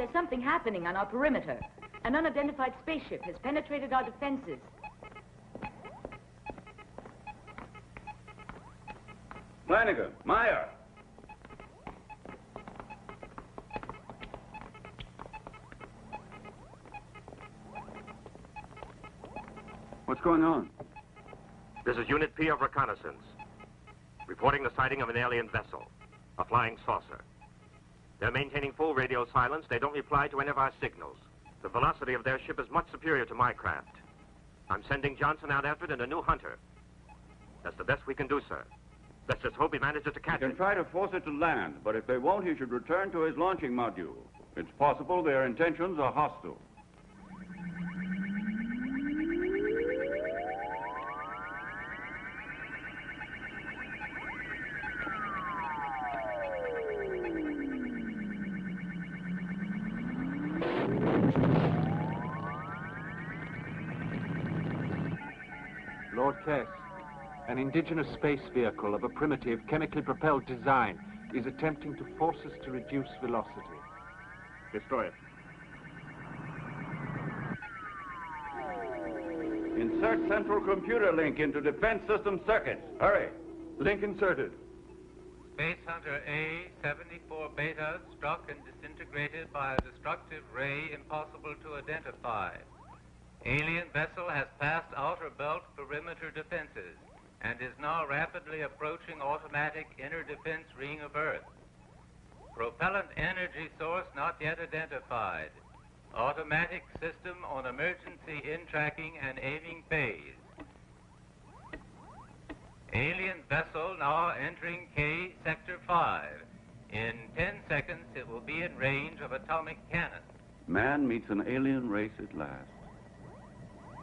there's something happening on our perimeter. An unidentified spaceship has penetrated our defenses. Flanagan, Meyer. What's going on? This is Unit P of Reconnaissance, reporting the sighting of an alien vessel, a flying saucer. They're maintaining full radio silence. They don't reply to any of our signals. The velocity of their ship is much superior to my craft. I'm sending Johnson out after it in a new Hunter. That's the best we can do, sir. Let's just hope he manages to catch it. You can try to force it to land, but if they won't, he should return to his launching module. It's possible their intentions are hostile. Lord Kess, an indigenous space vehicle of a primitive, chemically propelled design is attempting to force us to reduce velocity. Destroy it. Insert central computer link into defense system circuits. Hurry. Link inserted. Space Hunter A-74 Beta struck and disintegrated by a destructive ray impossible to identify. Alien vessel has passed outer belt perimeter defenses and is now rapidly approaching automatic inner defense ring of Earth. Propellant energy source not yet identified. Automatic system on emergency in-tracking and aiming phase. Alien vessel now entering K Sector 5. In 10 seconds, it will be in range of atomic cannon. Man meets an alien race at last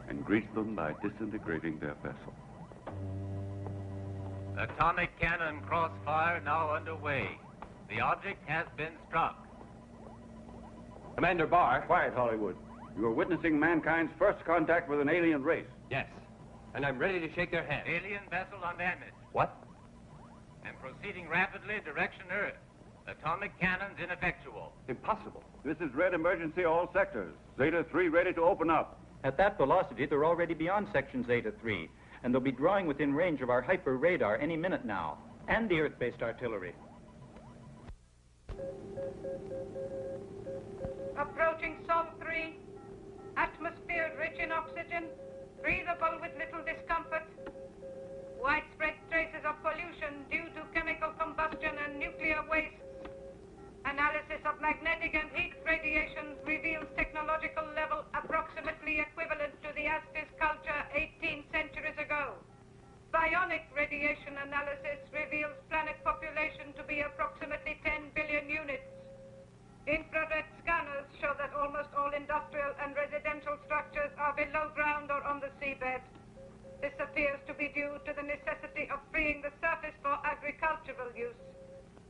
and greets them by disintegrating their vessel. Atomic cannon crossfire now underway. The object has been struck. Commander Barr. Quiet, Hollywood. You are witnessing mankind's first contact with an alien race. Yes, and I'm ready to shake their hand. Alien vessel undamaged. What? And proceeding rapidly direction Earth. Atomic cannons ineffectual. Impossible. This is red emergency all sectors. Zeta 3 ready to open up. At that velocity, they're already beyond section Zeta 3, and they'll be drawing within range of our hyper radar any minute now, and the Earth-based artillery. Approaching Sol 3. Atmosphere rich in oxygen, breathable with little discomfort. Widespread traces of pollution due to chemical combustion and nuclear wastes. Analysis of magnetic and heat radiations reveals technological level approximately equivalent to the Aztec culture 18 centuries ago. Bionic radiation analysis reveals planet population to be approximately 10 billion units. Infrared scanners show that almost all industrial and residential structures are below ground or on the seabed. This appears to be due to the necessity of freeing the surface for agricultural use.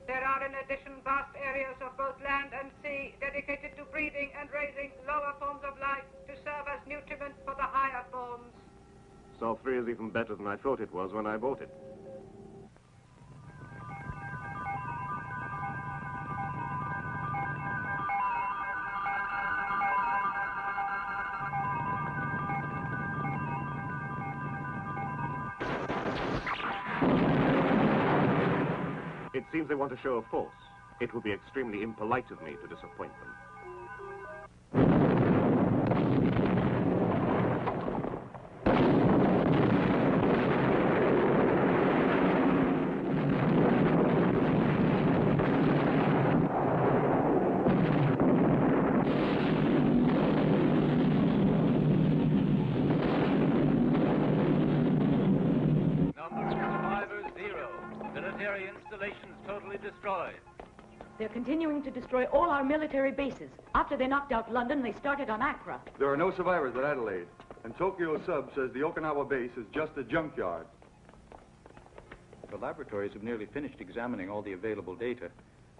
There are in addition vast areas of both land and sea dedicated to breeding and raising lower forms of life to serve as nutriment for the higher forms. Sol 3 is even better than I thought it was when I bought it. It seems they want to show a force. It would be extremely impolite of me to disappoint them. Destroyed. They're continuing to destroy all our military bases. After they knocked out London, they started on Accra. There are no survivors at Adelaide, and Tokyo Sub says the Okinawa base is just a junkyard. The laboratories have nearly finished examining all the available data,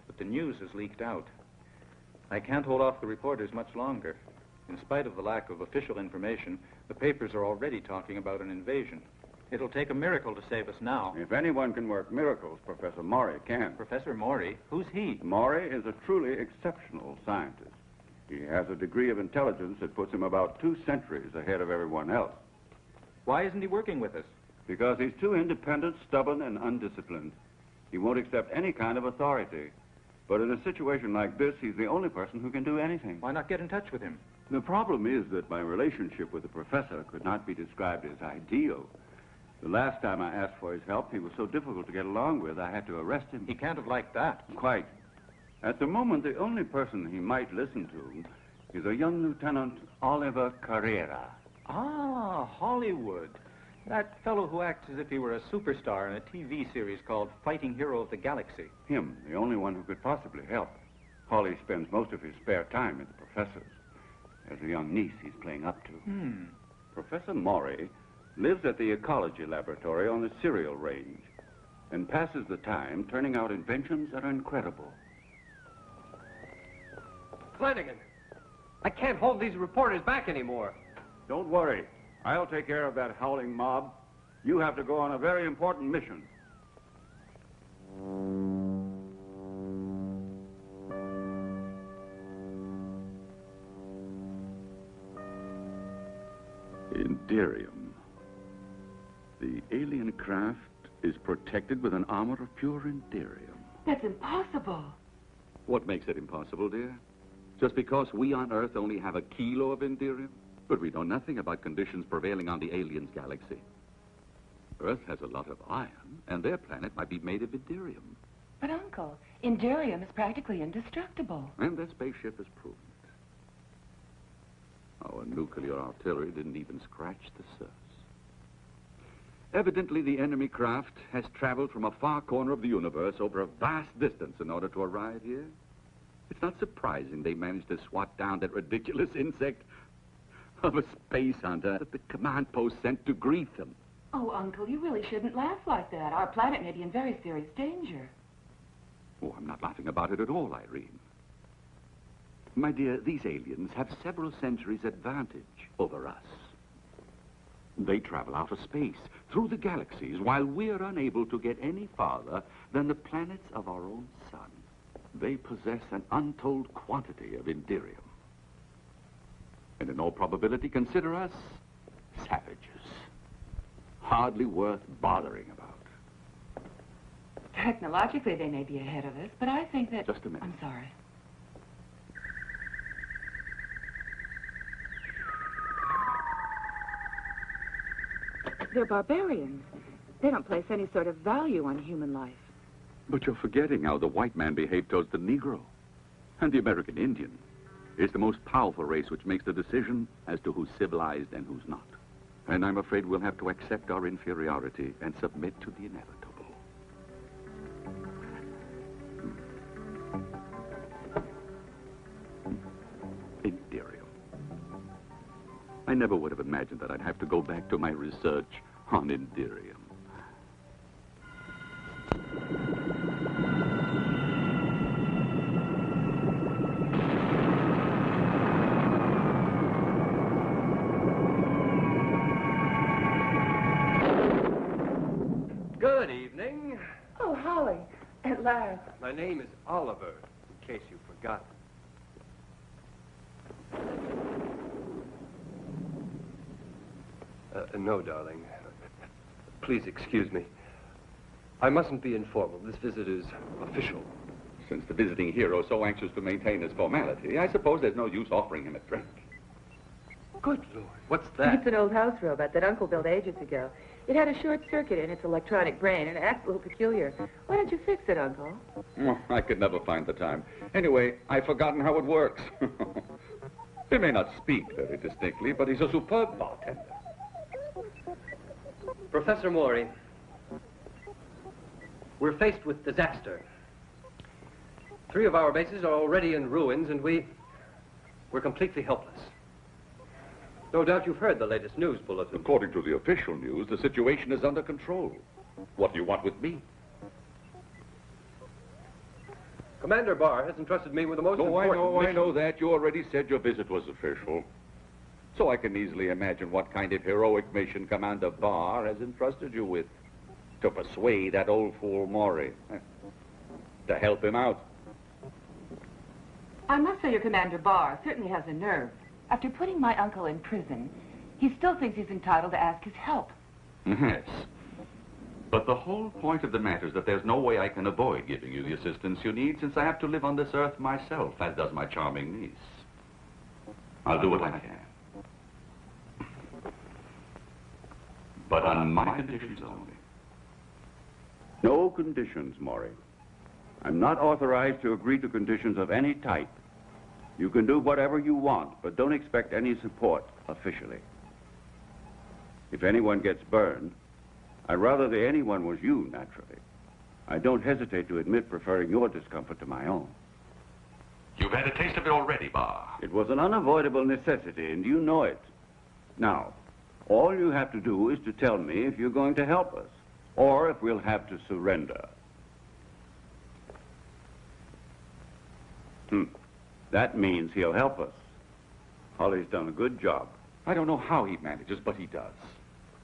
but the news has leaked out. I can't hold off the reporters much longer. In spite of the lack of official information, the papers are already talking about an invasion. It'll take a miracle to save us now. If anyone can work miracles, Professor Maury can. Professor Maury? Who's he? Maury is a truly exceptional scientist. He has a degree of intelligence that puts him about 2 centuries ahead of everyone else. Why isn't he working with us? Because he's too independent, stubborn, and undisciplined. He won't accept any kind of authority. But in a situation like this, he's the only person who can do anything. Why not get in touch with him? The problem is that my relationship with the professor could not be described as ideal. The last time I asked for his help, he was so difficult to get along with, I had to arrest him. He can't have liked that. Quite. At the moment, the only person he might listen to is a young Lieutenant Oliver Carrera. Ah, Hollywood. That fellow who acts as if he were a superstar in a TV series called Fighting Hero of the Galaxy. Him, the only one who could possibly help. Holly spends most of his spare time at the professor's. There's a young niece he's playing up to. Professor Maury lives at the ecology laboratory on the cereal range and passes the time turning out inventions that are incredible. Flanagan, I can't hold these reporters back anymore. Don't worry. I'll take care of that howling mob. You have to go on a very important mission. Inderium. The alien craft is protected with an armor of pure Inderium. That's impossible. What makes it impossible, dear? Just because we on Earth only have a kilo of Inderium? But we know nothing about conditions prevailing on the aliens' galaxy. Earth has a lot of iron, and their planet might be made of Inderium. But, Uncle, Inderium is practically indestructible. And their spaceship has proven it. Our nuclear artillery didn't even scratch the surface. Evidently, the enemy craft has traveled from a far corner of the universe over a vast distance in order to arrive here. It's not surprising they managed to swat down that ridiculous insect of a space hunter that the command post sent to greet them. Oh, Uncle, you really shouldn't laugh like that. Our planet may be in very serious danger. Oh, I'm not laughing about it at all, Irene. My dear, these aliens have several centuries advantage over us. They travel out of space, through the galaxies, while we're unable to get any farther than the planets of our own sun. They possess an untold quantity of Inderium. And in all probability, consider us savages. Hardly worth bothering about. Technologically, they may be ahead of us, but I think that... Just a minute. I'm sorry. They're barbarians. They don't place any sort of value on human life. But you're forgetting how the white man behaved towards the Negro. And the American Indian is the most powerful race which makes the decision as to who's civilized and who's not. And I'm afraid we'll have to accept our inferiority and submit to the inevitable. Inderium. I never would have imagined that I'd have to go back to my research on Inderium. Good evening. Oh, Holly, at last. My name is Oliver, in case you forgot. No, darling. Please excuse me. I mustn't be informal. This visit is official. Since the visiting hero is so anxious to maintain his formality, I suppose there's no use offering him a drink. Good Lord, what's that? It's an old house robot that Uncle built ages ago. It had a short circuit in its electronic brain and it acts a little peculiar. Why don't you fix it, Uncle? Oh, I could never find the time. Anyway, I've forgotten how it works. He may not speak very distinctly, but he's a superb bartender. Professor Maury, we're faced with disaster. 3 of our bases are already in ruins, and we're completely helpless. No doubt you've heard the latest news bulletin. According to the official news, the situation is under control. What do you want with me? Commander Barr has entrusted me with the most important I know that. You already said your visit was official. So I can easily imagine what kind of heroic mission Commander Barr has entrusted you with. To persuade that old fool Maury. To help him out. I must say your Commander Barr certainly has a nerve. After putting my uncle in prison, he still thinks he's entitled to ask his help. Yes. But the whole point of the matter is that there's no way I can avoid giving you the assistance you need, since I have to live on this earth myself, as does my charming niece. I'll do what I can. But on my conditions only. No conditions, Maury. I'm not authorized to agree to conditions of any type. You can do whatever you want, but don't expect any support officially. If anyone gets burned, I'd rather the anyone was you, naturally. I don't hesitate to admit preferring your discomfort to my own. You've had a taste of it already, Barr. It was an unavoidable necessity, and you know it. Now, all you have to do is to tell me if you're going to help us, or if we'll have to surrender. That means he'll help us. Holly's done a good job. I don't know how he manages, but he does.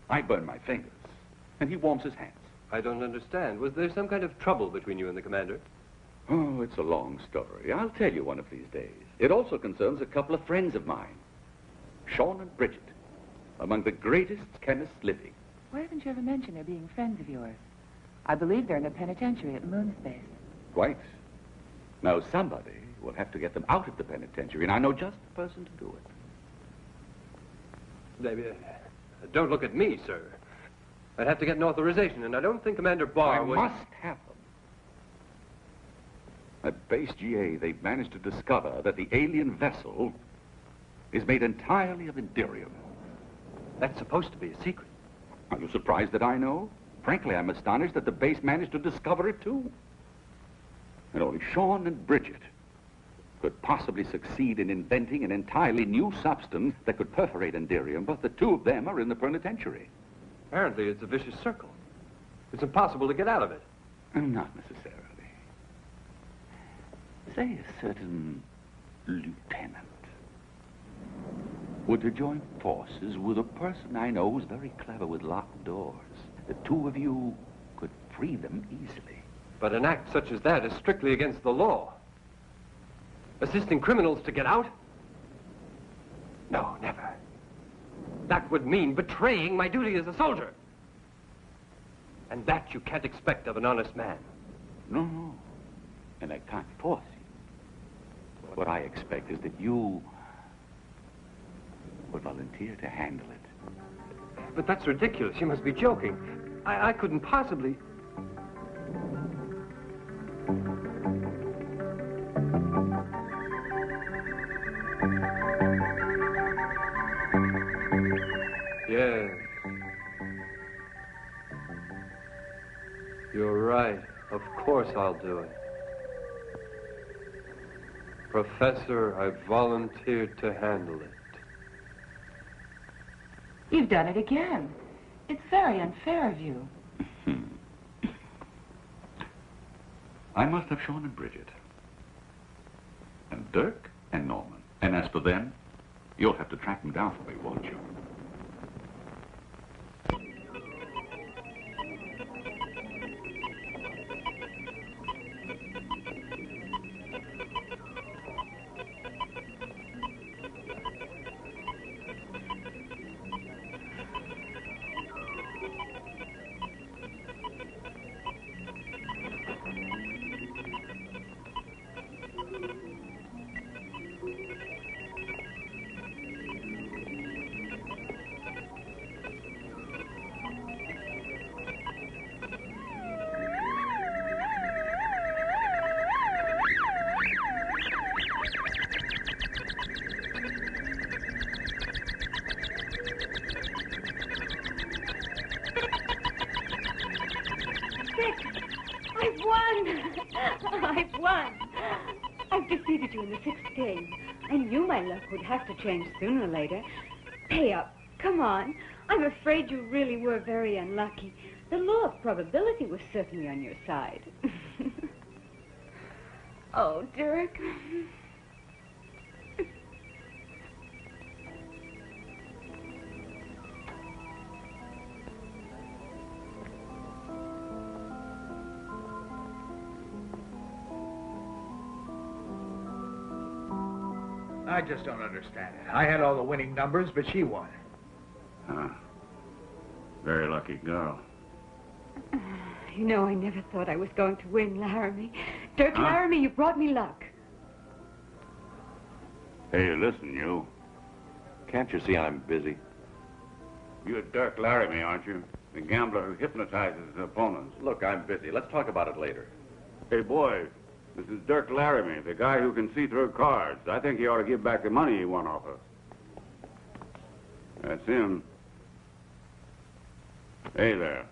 I burn my fingers, and he warms his hands. I don't understand. Was there some kind of trouble between you and the commander? Oh, it's a long story. I'll tell you one of these days. It also concerns a couple of friends of mine, Sean and Bridget, among the greatest chemists living. Why haven't you ever mentioned their being friends of yours? I believe they're in the penitentiary at Moonspace. Quite. Now, somebody will have to get them out of the penitentiary, and I know just the person to do it. Don't look at me, sir. I'd have to get an authorization, and I don't think Commander Barr would... I must have them. At Base GA, they've managed to discover that the alien vessel is made entirely of Indirium. That's supposed to be a secret. Are you surprised that I know? Frankly, I'm astonished that the base managed to discover it, too. And only Sean and Bridget could possibly succeed in inventing an entirely new substance that could perforate Indirium, but the two of them are in the penitentiary. Apparently, it's a vicious circle. It's impossible to get out of it. Not necessarily. Say a certain lieutenant were to join forces with a person I know who's very clever with locked doors. The two of you could free them easily. But an act such as that is strictly against the law. Assisting criminals to get out? No, never. That would mean betraying my duty as a soldier. And that you can't expect of an honest man. No. And I can't force you. What I expect is that you would volunteer to handle it. But that's ridiculous. You must be joking. I couldn't possibly... Yes. You're right. Of course I'll do it. Professor, I volunteered to handle it. You've done it again. It's very unfair of you. I must have Sean and Bridget. And Dirk and Norman. And as for them, you'll have to track them down for me, won't you? I've won. I've defeated you in the 6th game. I knew my luck would have to change sooner or later. Pay up. Come on. I'm afraid you really were very unlucky. The law of probability was certainly on your side. Oh, Dirk. I just don't understand it. I had all the winning numbers, but she won. Huh. Very lucky girl. You know, I never thought I was going to win, Laramie. Dirk Laramie, you brought me luck. Hey, listen, you. Can't you see I'm busy? You're Dirk Laramie, aren't you? The gambler who hypnotizes his opponents. Look, I'm busy. Let's talk about it later. Hey, boy, this is Dirk Laramie, the guy who can see through cards. I think he ought to give back the money he won off us. That's him. Hey there.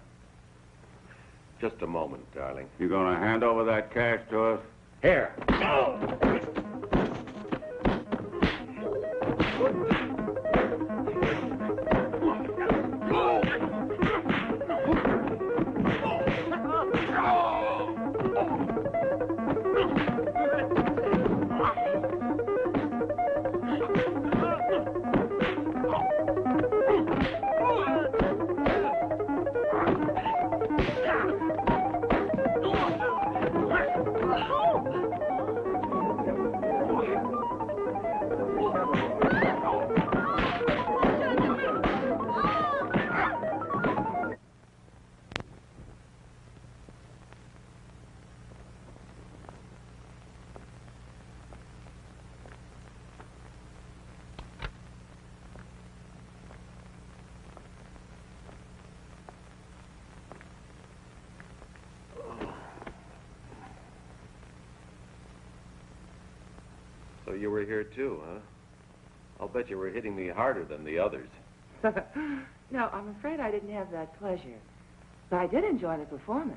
Just a moment, darling. You gonna hand over that cash to us? Here. So you were here too, huh? I'll bet you were hitting me harder than the others. No, I'm afraid I didn't have that pleasure. But I did enjoy the performance.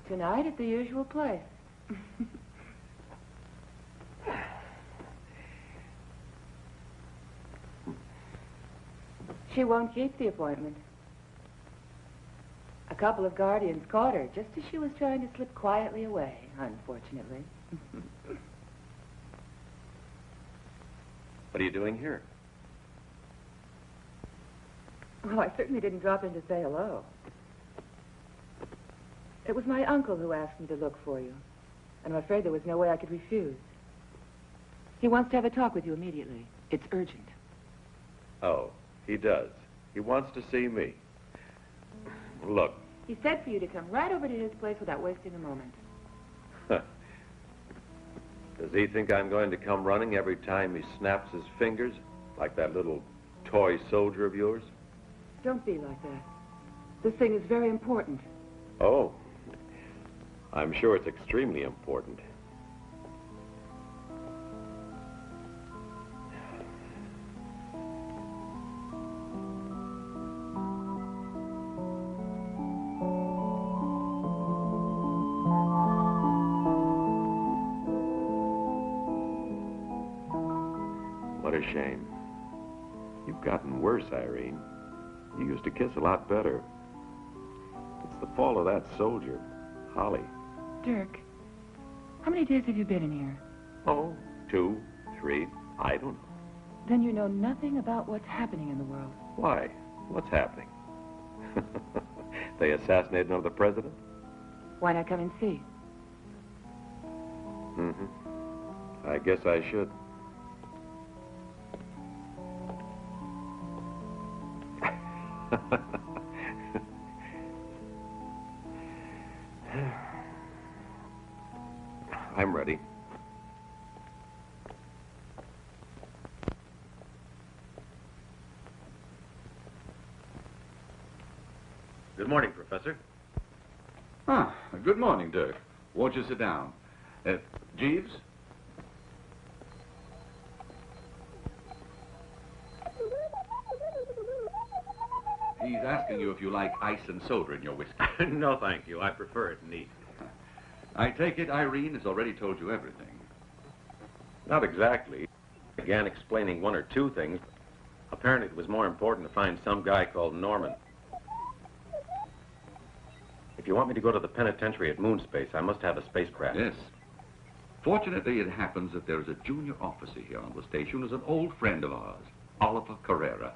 Tonight at the usual place. She won't keep the appointment. A couple of guardians caught her just as she was trying to slip quietly away, unfortunately. What are you doing here? Well, I certainly didn't drop in to say hello. It was my uncle who asked me to look for you. And I'm afraid there was no way I could refuse. He wants to have a talk with you immediately. It's urgent. Oh, he does. He wants to see me. Look. He said for you to come right over to his place without wasting a moment. Does he think I'm going to come running every time he snaps his fingers, like that little toy soldier of yours? Don't be like that. This thing is very important. Oh, I'm sure it's extremely important. What a shame. You've gotten worse, Irene. You used to kiss a lot better. It's the fault of that soldier, Holly. Dirk, how many days have you been in here? Oh, 2, 3, I don't know. Then you know nothing about what's happening in the world. Why? What's happening? They assassinated another president? Why not come and see? I guess I should. I'm ready. Good morning, Professor. Ah, good morning, Dirk. Won't you sit down? Jeeves? He's asking you if you like ice and soda in your whiskey. No, thank you. I prefer it neat. I take it Irene has already told you everything. Not exactly. I began explaining 1 or 2 things. Apparently it was more important to find some guy called Norman. If you want me to go to the penitentiary at Moonspace, I must have a spacecraft. Yes. Fortunately, it happens that there is a junior officer here on the station who's an old friend of ours, Oliver Carrera.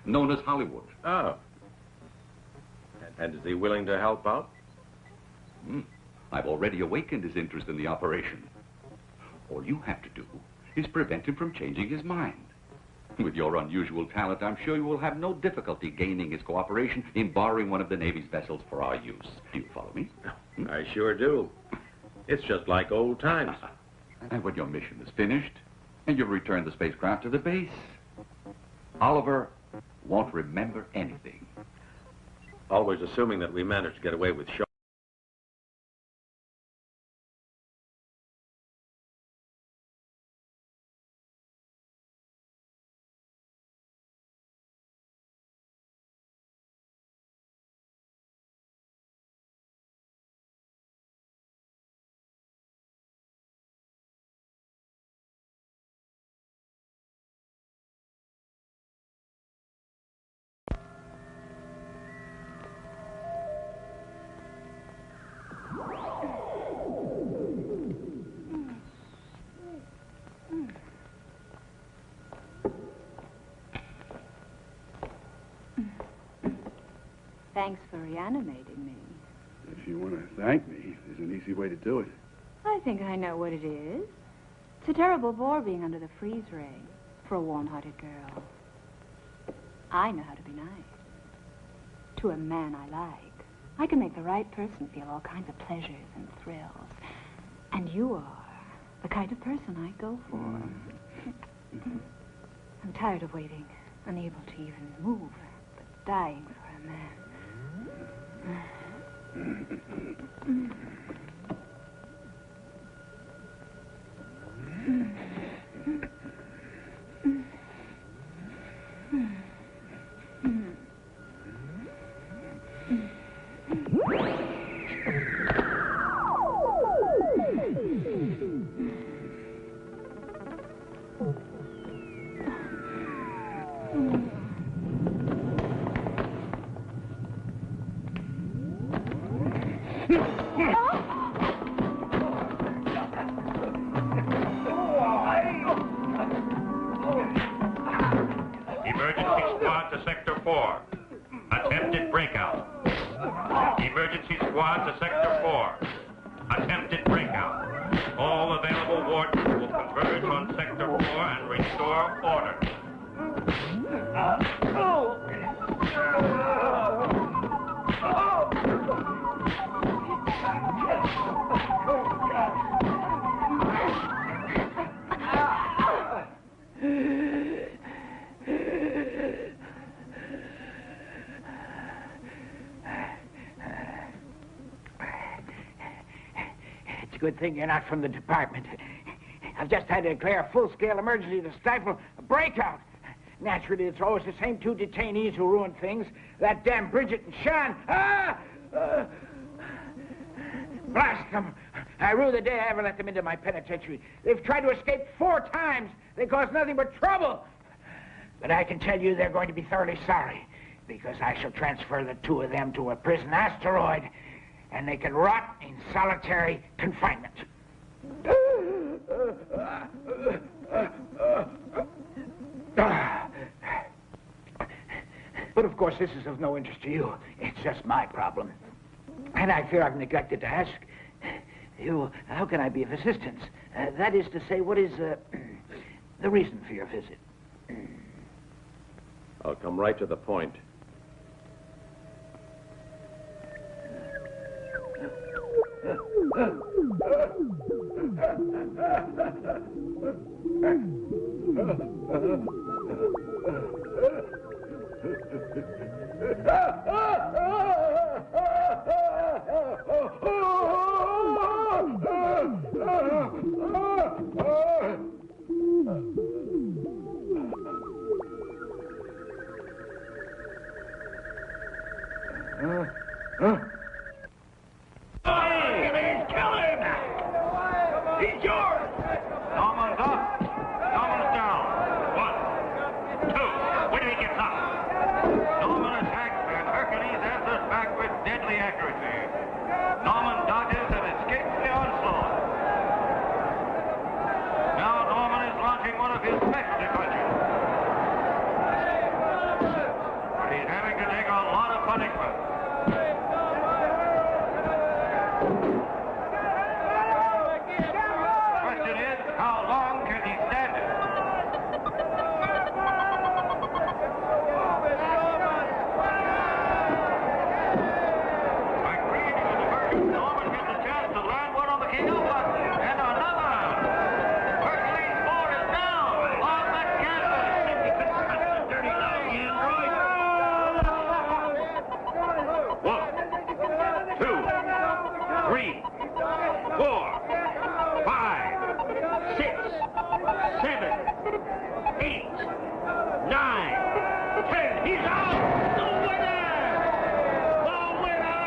known as Hollywood. Oh. And is he willing to help out? I've already awakened his interest in the operation. All you have to do is prevent him from changing his mind. With your unusual talent, I'm sure you will have no difficulty gaining his cooperation in borrowing one of the Navy's vessels for our use. Do you follow me? I sure do. It's just like old times. And when your mission is finished, and you've returned the spacecraft to the base, Oliver won't remember anything. Always assuming that we managed to get away with Shaw. Thanks for reanimating me. If you want to thank me, there's an easy way to do it. I think I know what it is. It's a terrible bore being under the freeze ray for a warm-hearted girl. I know how to be nice. To a man I like. I can make the right person feel all kinds of pleasures and thrills. And you are the kind of person I go for. I'm tired of waiting, unable to even move, but dying for a man. Emergency squad to Sector 4. Attempted breakout. Emergency squad to Sector 4. Attempted breakout. All available wardens will converge on Sector 4 and restore order. It's a good thing you're not from the department. I've just had to declare a full-scale emergency to stifle a breakout. Naturally, it's always the same two detainees who ruin things. That damn Bridget and Sean. Blast them. I rue the day I ever let them into my penitentiary. They've tried to escape 4 times. They caused nothing but trouble. But I can tell you they're going to be thoroughly sorry, because I shall transfer the 2 of them to a prison asteroid, and they can rot in solitary confinement. But of course, this is of no interest to you. It's just my problem. And I fear I've neglected to ask you, how can I be of assistance? That is to say, what is the reason for your visit? I'll come right to the point. He's yours! Norman's up. Norman's down. 1, 2. When he gets up. Norman attacks and Hercules answers back with deadly accuracy. Norman dodges and escapes the onslaught. Now Norman is launching one of his specialty punches. 9, 10. He's out! The winner! The winner!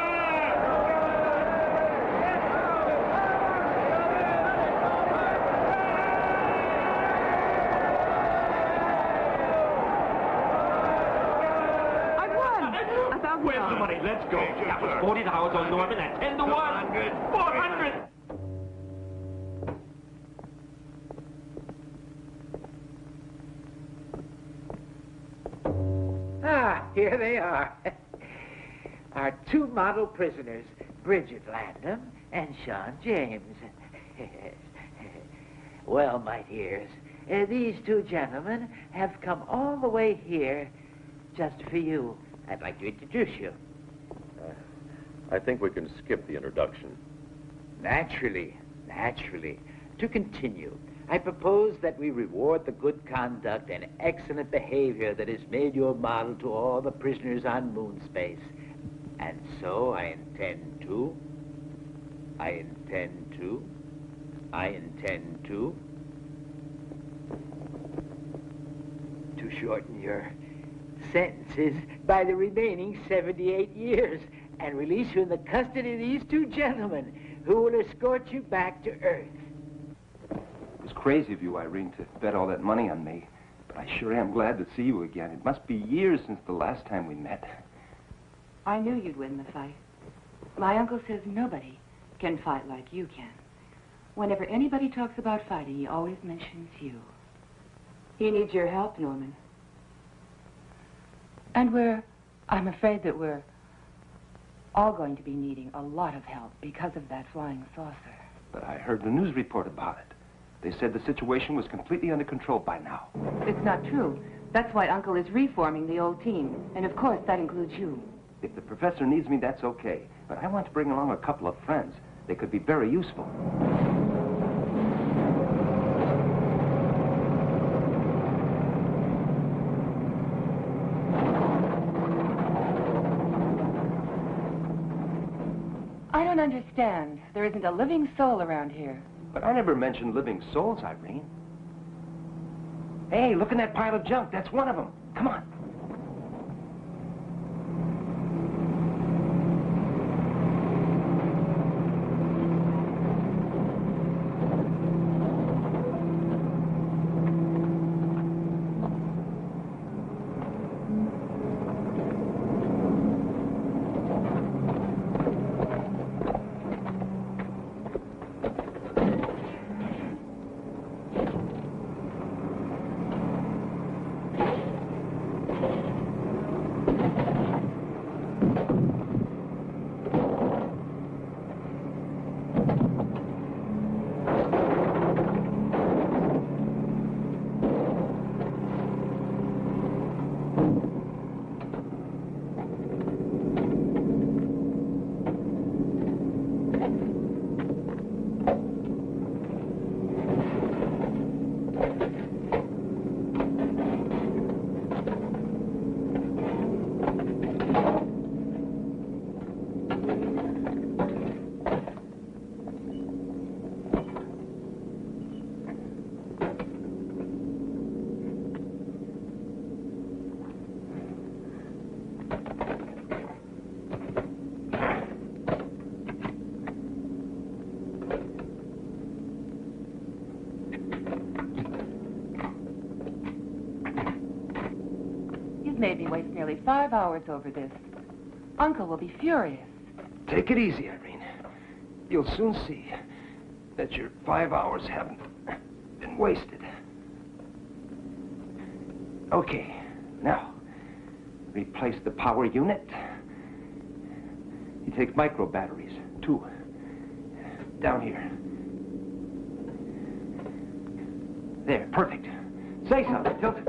I won! $1,000. Where's the money? Let's go. That was $40 on Norman at 10 to 1. 400. Ah, here they are. Our two model prisoners, Bridget Landham and Sean James. Well, my dears, these two gentlemen have come all the way here just for you. I'd like to introduce you. I think we can skip the introduction. Naturally. To continue, I propose that we reward the good conduct and excellent behavior that has made you a model to all the prisoners on moon space. And so I intend to shorten your sentences by the remaining 78 years and release you in the custody of these two gentlemen who will escort you back to Earth. It was crazy of you, Irene, to bet all that money on me. But I sure am glad to see you again. It must be years since the last time we met. I knew you'd win the fight. My uncle says nobody can fight like you can. Whenever anybody talks about fighting, he always mentions you. He needs your help, Norman. And I'm afraid that we're all going to be needing a lot of help because of that flying saucer. But I heard the news report about it. They said the situation was completely under control by now. It's not true. That's why Uncle is reforming the old team. And of course, that includes you. If the professor needs me, that's okay. But I want to bring along a couple of friends. They could be very useful. I don't understand. There isn't a living soul around here. But I never mentioned living souls, Irene. Hey, look in that pile of junk. That's one of them. Come on. Made me waste nearly 5 hours over this. Uncle will be furious. Take it easy, Irene. You'll soon see that your 5 hours haven't been wasted. Okay, now, replace the power unit. You take micro batteries, 2. Down here. There, perfect. Say something, Tilton.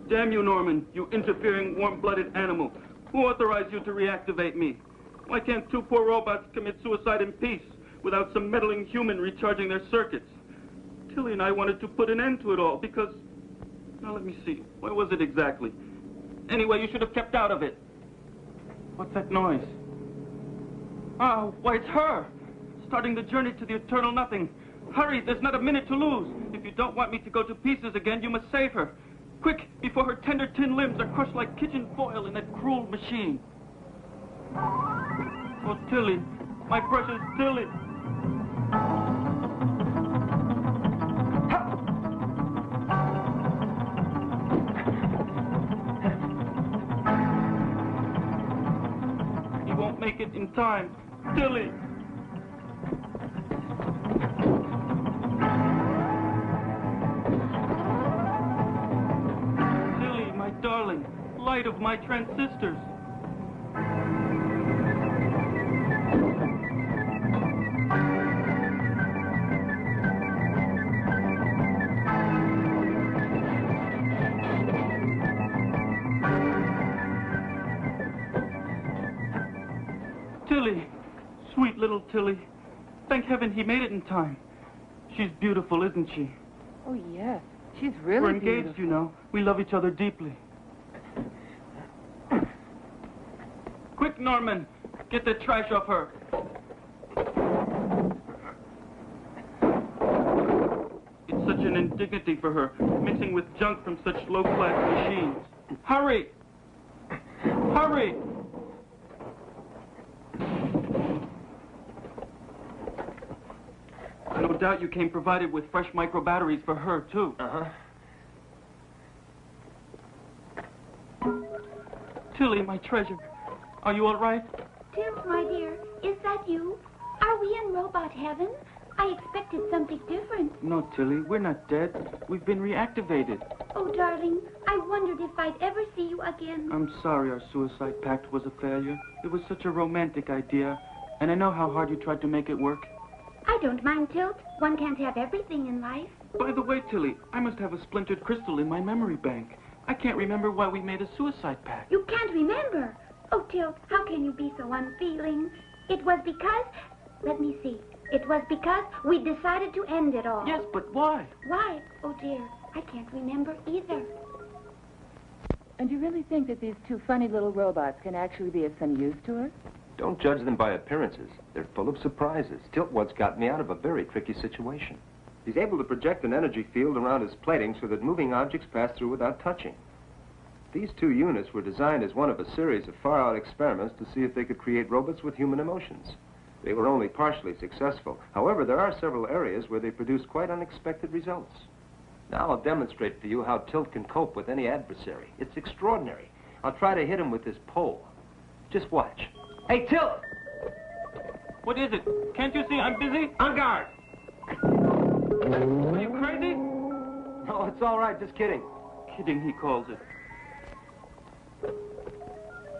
Damn you, Norman, you interfering, warm-blooded animal. Who authorized you to reactivate me? Why can't 2 poor robots commit suicide in peace without some meddling human recharging their circuits? Tilly and I wanted to put an end to it all because... Now, let me see. Where was it exactly? Anyway, you should have kept out of it. What's that noise? Oh, why, it's her! Starting the journey to the eternal nothing. Hurry, there's not a minute to lose. If you don't want me to go to pieces again, you must save her. Quick, before her tender tin limbs are crushed like kitchen foil in that cruel machine. Oh, Tilly, my precious Tilly. He won't make it in time. Tilly. Tilly, my darling, light of my transistors. Tilly, sweet little Tilly. Thank heaven he made it in time. She's beautiful, isn't she? Oh, yes. She's really We're engaged, beautiful. you know. We love each other deeply. Quick, Norman. Get the trash off her. It's such an indignity for her, mixing with junk from such low-class machines. Hurry! Hurry! No doubt you came provided with fresh micro batteries for her, too. Uh-huh. Tilly, my treasure. Are you all right? Tim, my dear, is that you? Are we in robot heaven? I expected something different. No, Tilly, we're not dead. We've been reactivated. Oh, darling, I wondered if I'd ever see you again. I'm sorry our suicide pact was a failure. It was such a romantic idea, and I know how hard you tried to make it work. I don't mind, Tilt. One can't have everything in life. By the way, Tilly, I must have a splintered crystal in my memory bank. I can't remember why we made a suicide pact. You can't remember. Oh, Tilt, how can you be so unfeeling? It was because... Let me see. It was because we decided to end it all. Yes, but why? Why? Oh, dear, I can't remember either. And you really think that these two funny little robots can actually be of some use to us? Don't judge them by appearances. They're full of surprises. Tilt once got me out of a very tricky situation. He's able to project an energy field around his plating so that moving objects pass through without touching. These two units were designed as one of a series of far-out experiments to see if they could create robots with human emotions. They were only partially successful. However, there are several areas where they produced quite unexpected results. Now I'll demonstrate to you how Tilt can cope with any adversary. It's extraordinary. I'll try to hit him with this pole. Just watch. Hey, Tilt! What is it? Can't you see I'm busy? On guard! Are you crazy? No, it's all right. Just kidding. Kidding, he calls it.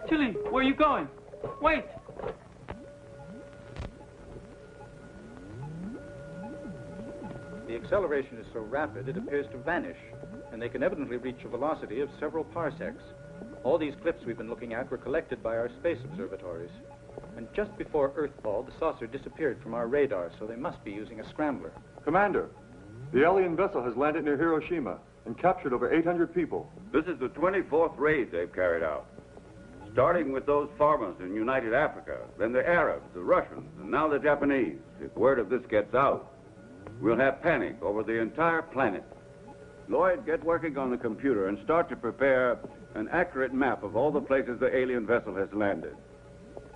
Tilly, where are you going? Wait! The acceleration is so rapid, it appears to vanish, and they can evidently reach a velocity of several parsecs. All these clips we've been looking at were collected by our space observatories. And just before Earthfall, the saucer disappeared from our radar, so they must be using a scrambler. Commander, the alien vessel has landed near Hiroshima and captured over 800 people. This is the 24th raid they've carried out. Starting with those farmers in United Africa, then the Arabs, the Russians, and now the Japanese. If word of this gets out, we'll have panic over the entire planet. Lloyd, get working on the computer and start to prepare an accurate map of all the places the alien vessel has landed.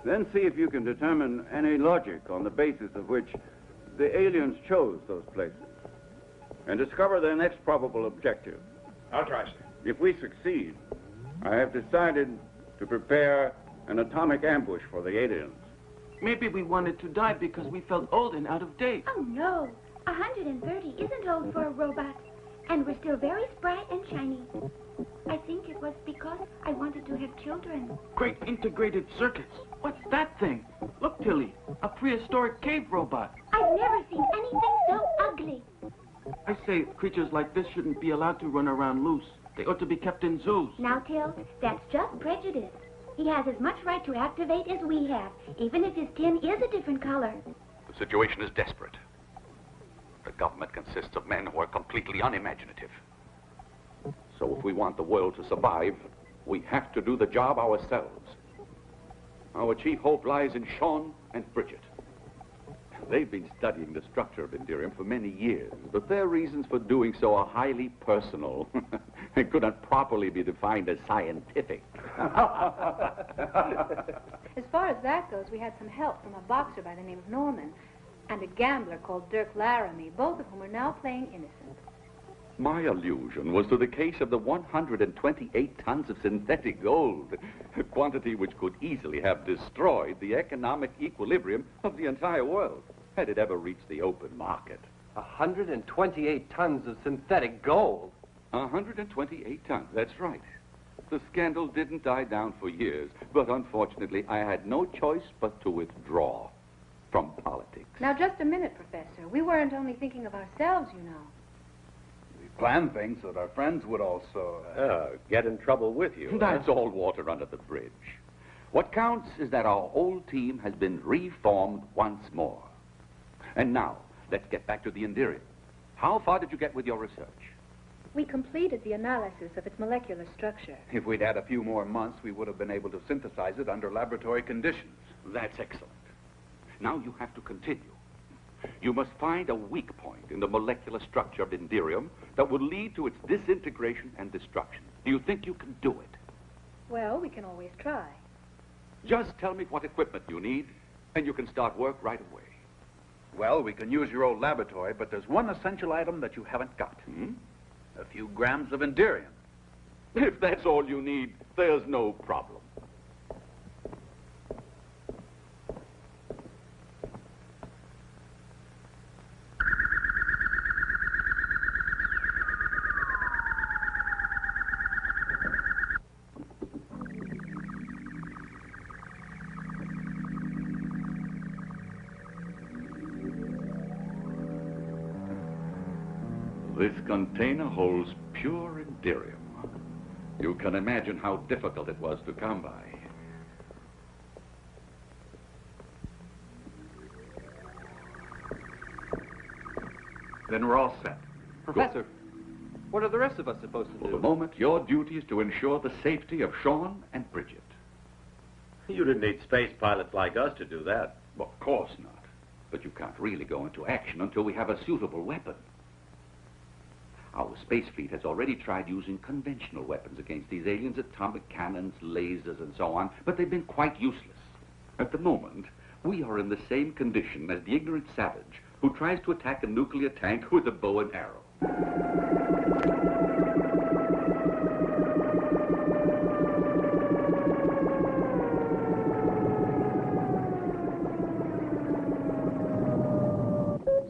Then see if you can determine any logic on the basis of which the aliens chose those places. And discover their next probable objective. I'll try, sir. If we succeed, I have decided to prepare an atomic ambush for the aliens. Maybe we wanted to die because we felt old and out of date. Oh, no. 130 isn't old for a robot. And we're still very spry and shiny. I think it was because I wanted to have children. Great integrated circuits. What's that thing? Look, Tilly, a prehistoric cave robot. I've never seen anything so ugly. I say creatures like this shouldn't be allowed to run around loose. They ought to be kept in zoos. Now, Till, that's just prejudice. He has as much right to activate as we have, even if his skin is a different color. The situation is desperate. The government consists of men who are completely unimaginative. So if we want the world to survive, we have to do the job ourselves. Our chief hope lies in Sean and Bridget. They've been studying the structure of Indirium for many years, but their reasons for doing so are highly personal. It couldn't properly be defined as scientific. As far as that goes, we had some help from a boxer by the name of Norman and a gambler called Dirk Laramie, both of whom are now playing innocent. My allusion was to the case of the 128 tons of synthetic gold, a quantity which could easily have destroyed the economic equilibrium of the entire world, had it ever reached the open market. 128 tons of synthetic gold? 128 tons, that's right. The scandal didn't die down for years, but unfortunately I had no choice but to withdraw from politics. Now, just a minute, Professor. We weren't only thinking of ourselves, you know. We planned things so that our friends would also... get in trouble with you. That's all water under the bridge. What counts is that our old team has been reformed once more. And now, let's get back to the Indirium. How far did you get with your research? We completed the analysis of its molecular structure. If we'd had a few more months, we would have been able to synthesize it under laboratory conditions. That's excellent. Now you have to continue. You must find a weak point in the molecular structure of Indirium that will lead to its disintegration and destruction. Do you think you can do it? Well, we can always try. Just tell me what equipment you need, and you can start work right away. Well, we can use your old laboratory, but there's one essential item that you haven't got. A few grams of Indirium. If that's all you need, there's no problem. This container holds pure Indirium. You can imagine how difficult it was to come by. Then we're all set. Professor, what are the rest of us supposed to do? For the moment, your duty is to ensure the safety of Sean and Bridget. You didn't need space pilots like us to do that. Well, of course not. But you can't really go into action until we have a suitable weapon. Our space fleet has already tried using conventional weapons against these aliens, atomic cannons, lasers, and so on, but they've been quite useless. At the moment, we are in the same condition as the ignorant savage who tries to attack a nuclear tank with a bow and arrow.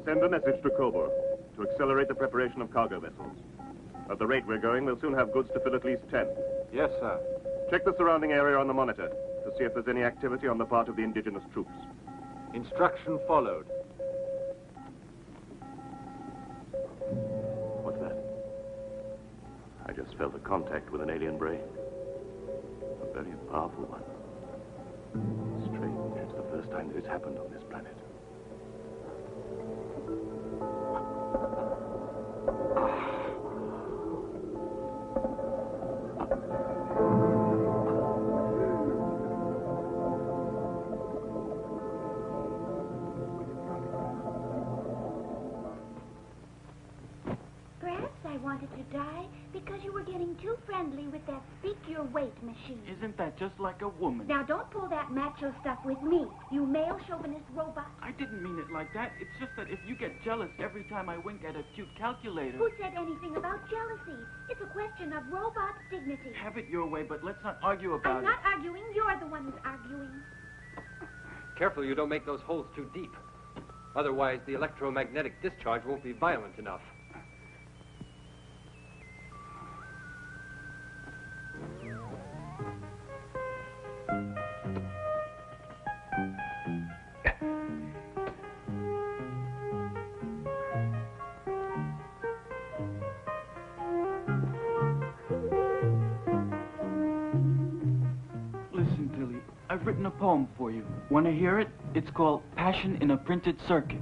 Send a message to Coburg to accelerate the preparation of cargo vessels. At the rate we're going, we'll soon have goods to fill at least 10. Yes, sir. Check the surrounding area on the monitor to see if there's any activity on the part of the indigenous troops. Instruction followed. What's that? I just felt a contact with an alien brain. A very powerful one. Strange. It's the first time that it's happened on this planet. Wanted to die because you were getting too friendly with that speak your weight machine. Isn't that just like a woman? Now don't pull that macho stuff with me, you male chauvinist robot. I didn't mean it like that. It's just that if you get jealous every time I wink at a cute calculator... Who said anything about jealousy? It's a question of robot dignity. Have it your way, but let's not argue about I'm not arguing. You're the one who's arguing. Careful you don't make those holes too deep. Otherwise, the electromagnetic discharge won't be violent enough. I've written a poem for you. Want to hear it? It's called Passion in a Printed Circuit.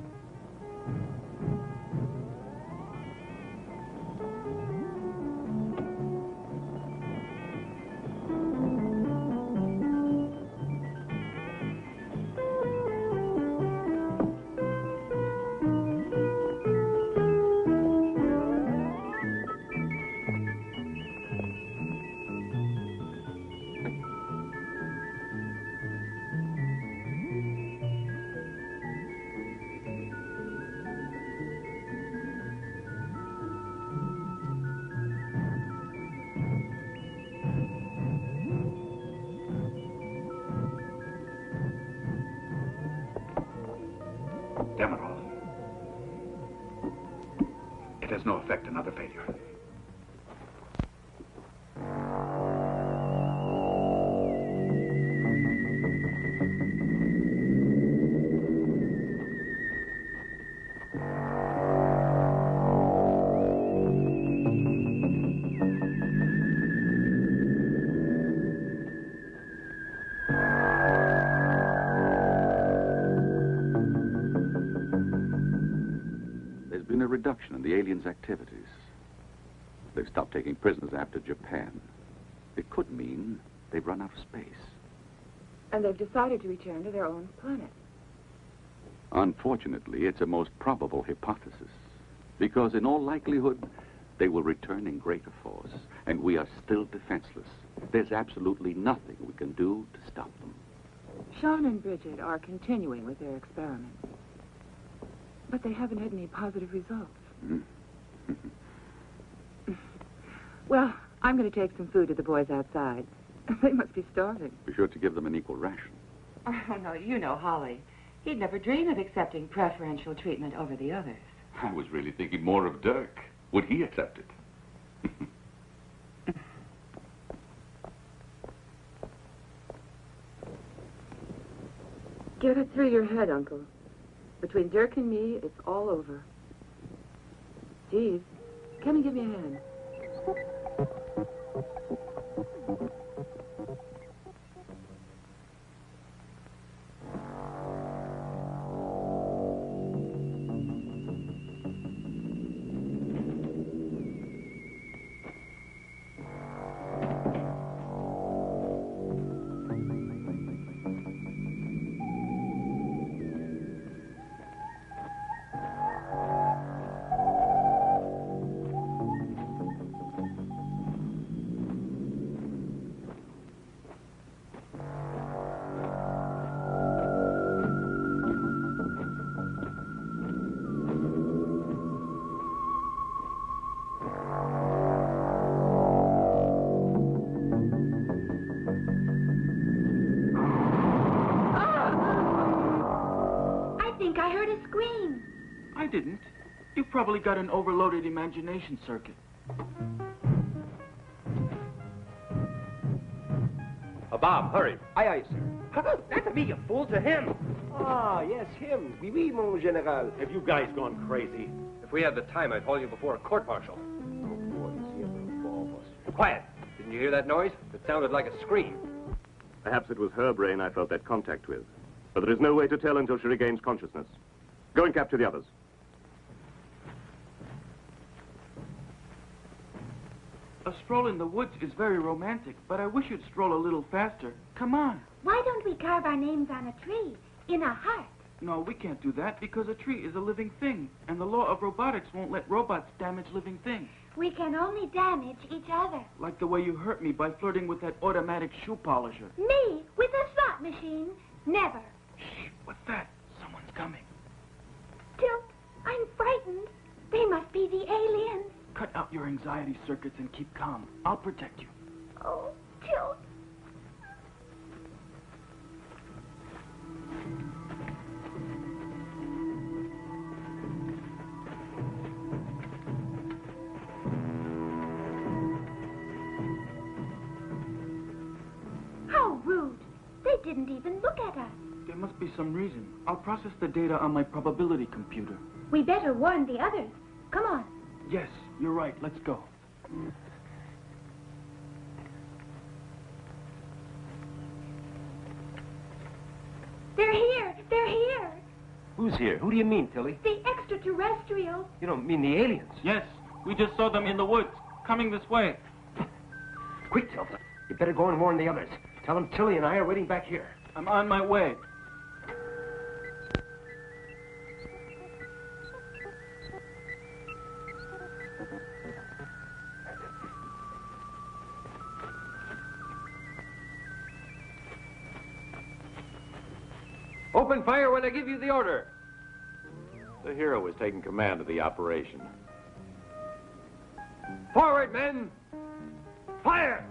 no effect, another failure. There's been a reduction in the aliens' activities. They've stopped taking prisoners after Japan. It could mean they've run out of space. And they've decided to return to their own planet. Unfortunately, it's a most probable hypothesis, because in all likelihood, they will return in greater force, and we are still defenseless. There's absolutely nothing we can do to stop them. Sean and Bridget are continuing with their experiments. But they haven't had any positive results. Well, I'm going to take some food to the boys outside. They must be starving. Be sure to give them an equal ration. Oh, no, you know Holly. He'd never dream of accepting preferential treatment over the others. I was really thinking more of Dirk. Would he accept it? Get it through your head, Uncle. Between Dirk and me, it's all over. Jeeves, come and give me a hand. I didn't. You probably got an overloaded imagination circuit. Bob, hurry. Aye, aye, sir. Not to me, you fool, to him. Ah, yes, him. Oui, oui, mon général. Have you guys gone crazy? If we had the time, I'd haul you before a court-martial. Oh, boy, is he ever a ball buster. Quiet. Didn't you hear that noise? It sounded like a scream. Perhaps it was her brain I felt that contact with. But there is no way to tell until she regains consciousness. Go and capture the others. A stroll in the woods is very romantic, but I wish you'd stroll a little faster. Come on. Why don't we carve our names on a tree, in a heart? No, we can't do that because a tree is a living thing, and the law of robotics won't let robots damage living things. We can only damage each other. Like the way you hurt me by flirting with that automatic shoe polisher. Me? With a slot machine? Never. Shh, what's that? Someone's coming. Tilt, I'm frightened. They must be the aliens. Cut out your anxiety circuits and keep calm. I'll protect you. Oh, Tilt. How rude. They didn't even look at us. There must be some reason. I'll process the data on my probability computer. We better warn the others. Come on. Yes, you're right. Let's go. They're here. They're here. Who's here? Who do you mean, Tilly? The extraterrestrials. You don't mean the aliens. Yes, we just saw them in the woods, coming this way. Quick, Tilt. You better go and warn the others. Tell them Tilly and I are waiting back here. I'm on my way. Open fire when I give you the order. The hero was taking command of the operation. Forward, men! Fire!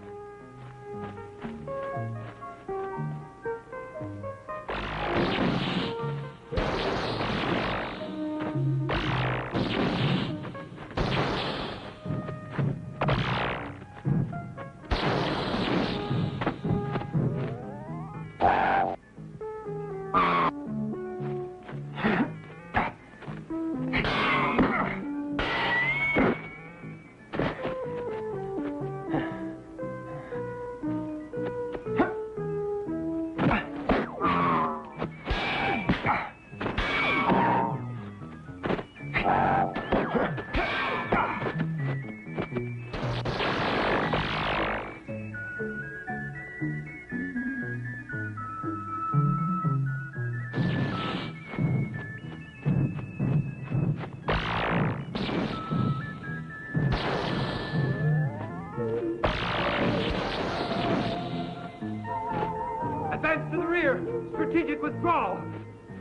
to the rear. Strategic withdrawal.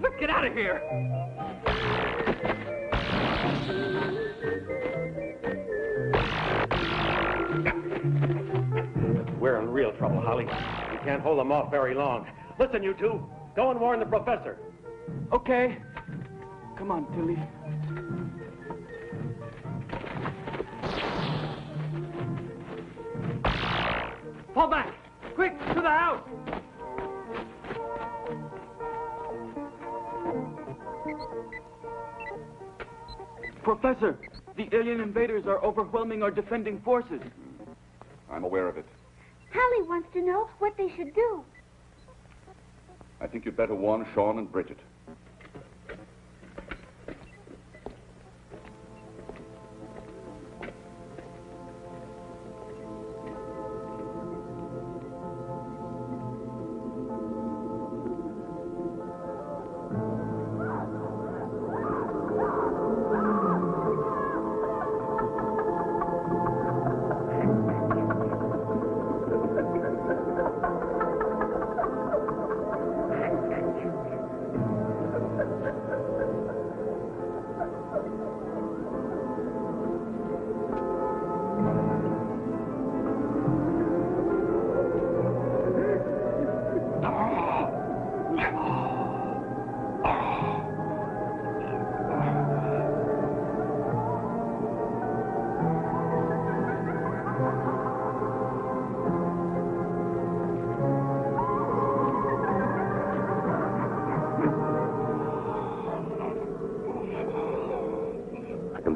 Let's get out of here. We're in real trouble, Holly. We can't hold them off very long. Listen, you two. Go and warn the professor. Okay. Come on, Tilly. Fall back! Quick, to the house! Professor, the alien invaders are overwhelming our defending forces. I'm aware of it. Holly wants to know what they should do. I think you'd better warn Sean and Bridget.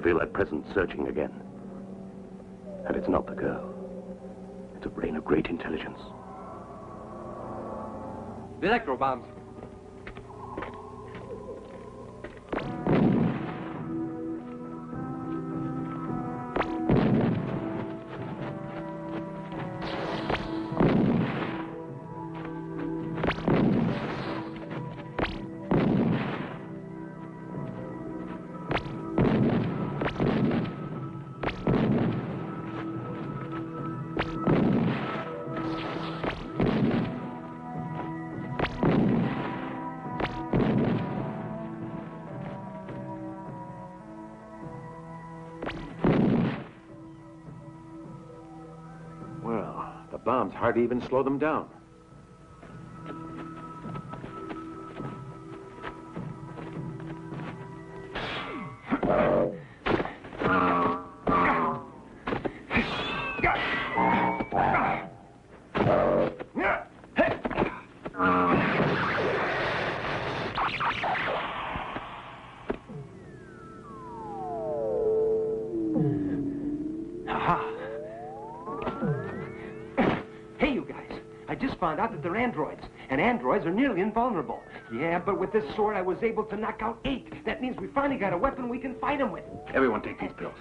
Feel that presence surging again. And it's not the girl. It's a brain of great intelligence. The electro bombs. Bombs hardly even slow them down. Found out that they're androids, and androids are nearly invulnerable. Yeah, but with this sword, I was able to knock out 8. That means we finally got a weapon we can fight them with. Everyone take these pills.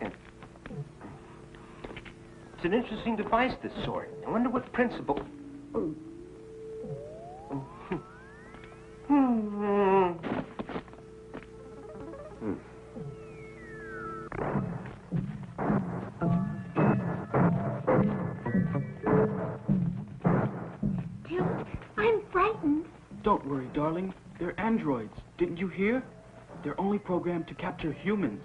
It's an interesting device, this sword. I wonder what principle... Don't worry, darling. They're androids. Didn't you hear? They're only programmed to capture humans.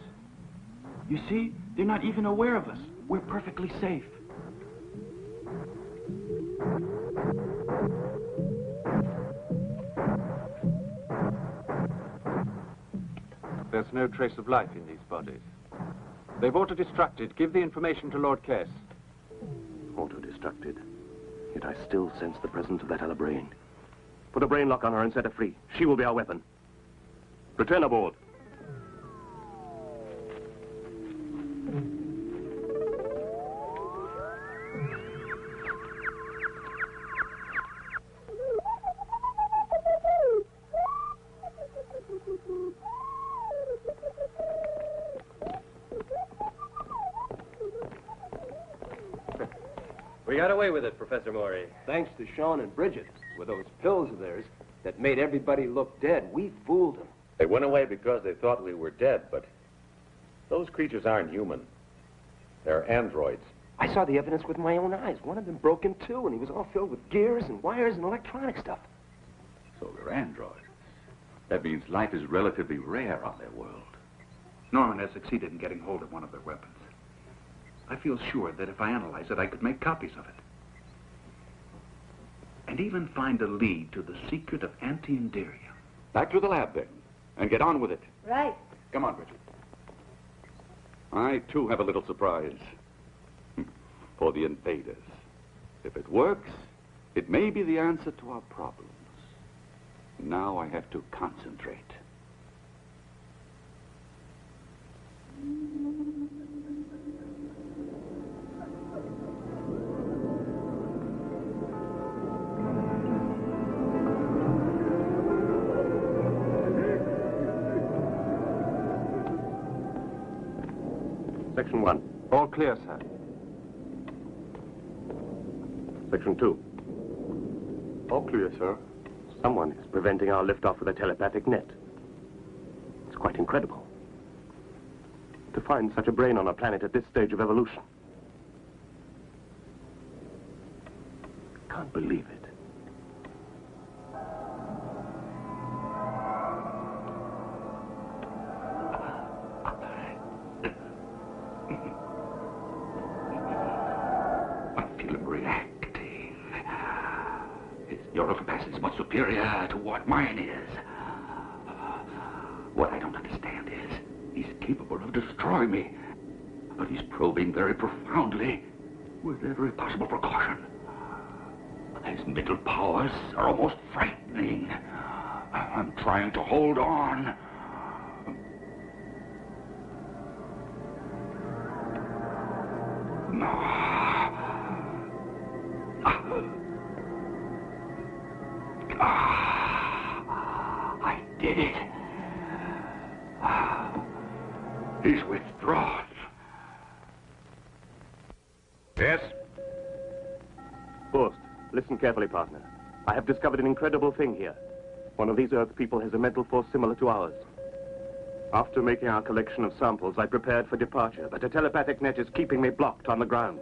You see, they're not even aware of us. We're perfectly safe. There's no trace of life in these bodies. They've auto-destructed. Give the information to Lord Kess. Auto-destructed. Yet I still sense the presence of that other brain. Put a brain lock on her and set her free. She will be our weapon. Return aboard. We got away with it, Professor Maury. Thanks to Sean and Bridget. With those pills of theirs that made everybody look dead, we fooled them. They went away because they thought we were dead, but those creatures aren't human. They're androids. I saw the evidence with my own eyes. One of them broke in two, and he was all filled with gears and wires and electronic stuff. So they're androids. That means life is relatively rare on their world. Norman has succeeded in getting hold of one of their weapons. I feel sure that if I analyze it, I could make copies of it. And even find a lead to the secret of anti-Inderium. Back to the lab, then, and get on with it. Right. Come on, Bridget. I, too, have a little surprise. For the invaders. If it works, it may be the answer to our problems. Now I have to concentrate. Section 1. All clear, sir. Section 2. All clear, sir. Someone is preventing our liftoff with a telepathic net. It's quite incredible. To find such a brain on a planet at this stage of evolution. Can't believe it. Your capacity is much superior to what mine is. What I don't understand is he's capable of destroying me, but he's probing very profoundly with every possible precaution. His mental powers are almost frightening. I'm trying to hold on. I did it. He's withdrawn. Yes? Forst, listen carefully, partner. I have discovered an incredible thing here. One of these Earth people has a mental force similar to ours. After making our collection of samples, I prepared for departure, but a telepathic net is keeping me blocked on the ground.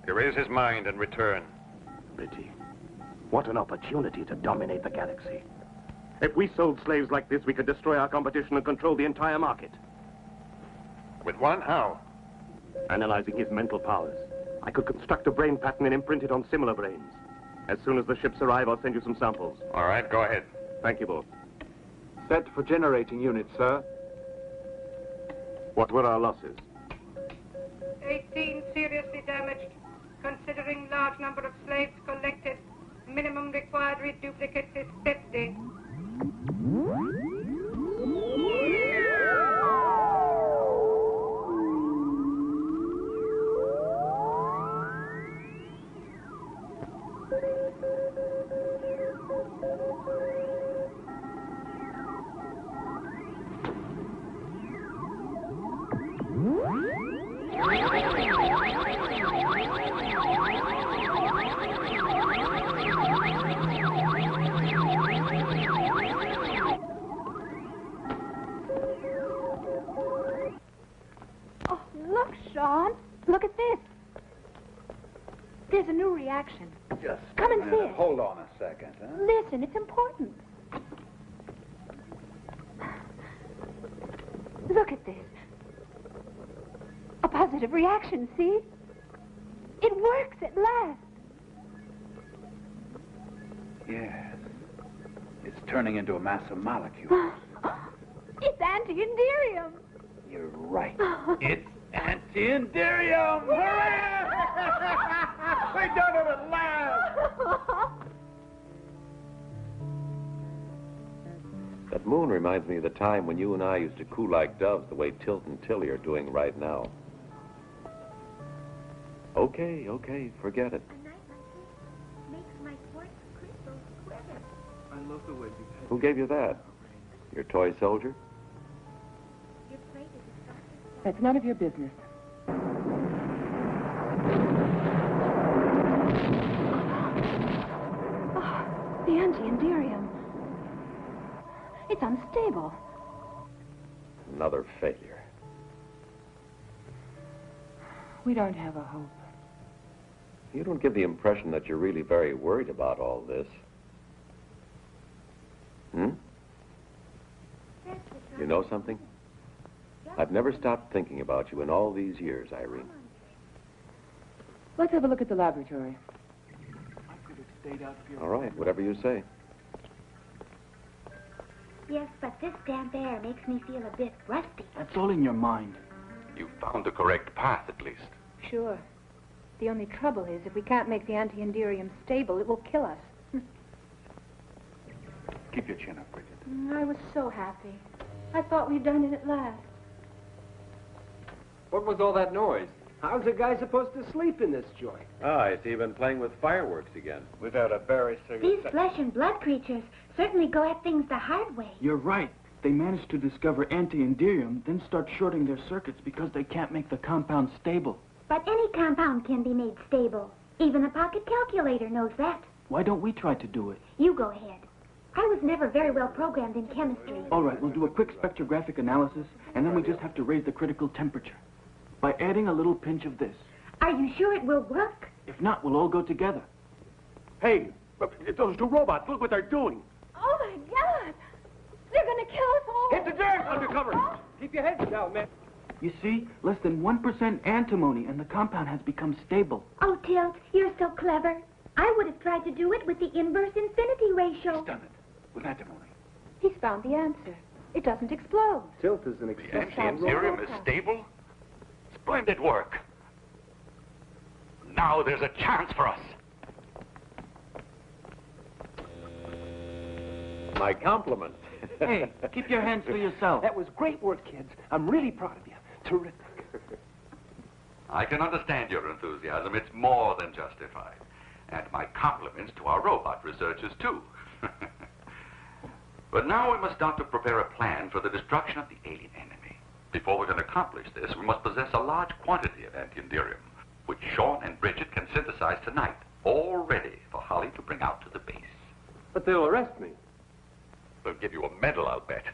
Erase his mind and return. Pity. What an opportunity to dominate the galaxy. If we sold slaves like this, we could destroy our competition and control the entire market. With one? How? Analyzing his mental powers, I could construct a brain pattern and imprint it on similar brains. As soon as the ships arrive, I'll send you some samples. All right, go ahead. Thank you both. Set for generating unit, sir. What were our losses? 18 seriously damaged. Considering large number of slaves collected, minimum required reduplicates is 50. Oh, look, Sean. Look at this. There's a new reaction. Just come and see it. Hold on a second, huh? Listen, it's important. Look at this. A positive reaction, see? It works at last. Yes. It's turning into a mass of molecules. It's anti-Inderium. You're right. It's anti-Inderium! Hooray! We done it at last! That moon reminds me of the time when you and I used to coo like doves the way Tilt and Tilly are doing right now. Okay, forget it. Makes my quartz crystals quiver. I love the way you... Who gave you that? Your toy soldier? Your plate is exhausted. That's none of your business. Oh, the anti-Inderium. It's unstable. Another failure. We don't have a hope. You don't give the impression that you're really very worried about all this. Hmm? You know something? I've never stopped thinking about you in all these years, Irene. Let's have a look at the laboratory. All right, whatever you say. Yes, but this damp air makes me feel a bit rusty. That's all in your mind. You found the correct path, at least. Sure. The only trouble is, if we can't make the anti-enderium stable, it will kill us. Keep your chin up, Bridget. I was so happy. I thought we'd done it at last. What was all that noise? How's a guy supposed to sleep in this joint? Ah, I see you've been playing with fireworks again. Without a very serious... These flesh and blood creatures certainly go at things the hard way. You're right. They managed to discover anti-enderium, then start shorting their circuits because they can't make the compound stable. But any compound can be made stable. Even a pocket calculator knows that. Why don't we try to do it? You go ahead. I was never very well programmed in chemistry. All right, we'll do a quick spectrographic analysis, and then we just have to raise the critical temperature by adding a little pinch of this. Are you sure it will work? If not, we'll all go together. Hey, those two robots, look what they're doing. Oh, my God! They're going to kill us all! Hit the dirt! Undercover! Keep your heads down, man. You see, less than 1% antimony, and the compound has become stable. Oh, Tilt, you're so clever. I would have tried to do it with the inverse infinity ratio. He's done it. With antimony. He's found the answer. It doesn't explode. Tilt is an The expensive anti-enderium is stable? Splendid work. Now there's a chance for us. My compliments. Hey, keep your hands to yourself. That was great work, kids. I'm really proud of you. Terrific. I can understand your enthusiasm. It's more than justified. And my compliments to our robot researchers, too. But now we must start to prepare a plan for the destruction of the alien enemy. Before we can accomplish this, we must possess a large quantity of anti-enderium, which Sean and Bridget can synthesize tonight, all ready for Holly to bring out to the base. But they'll arrest me. They'll give you a medal, I'll bet.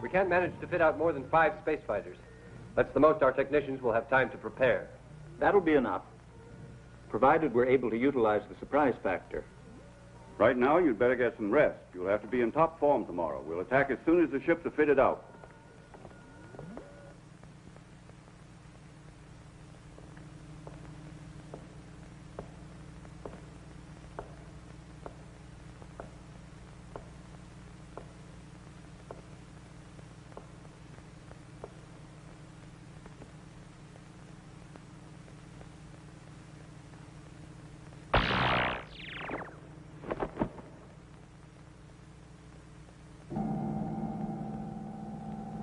We can't manage to fit out more than 5 space fighters. That's the most our technicians will have time to prepare. That'll be enough, provided we're able to utilize the surprise factor. Right now, you'd better get some rest. You'll have to be in top form tomorrow. We'll attack as soon as the ships are fitted out.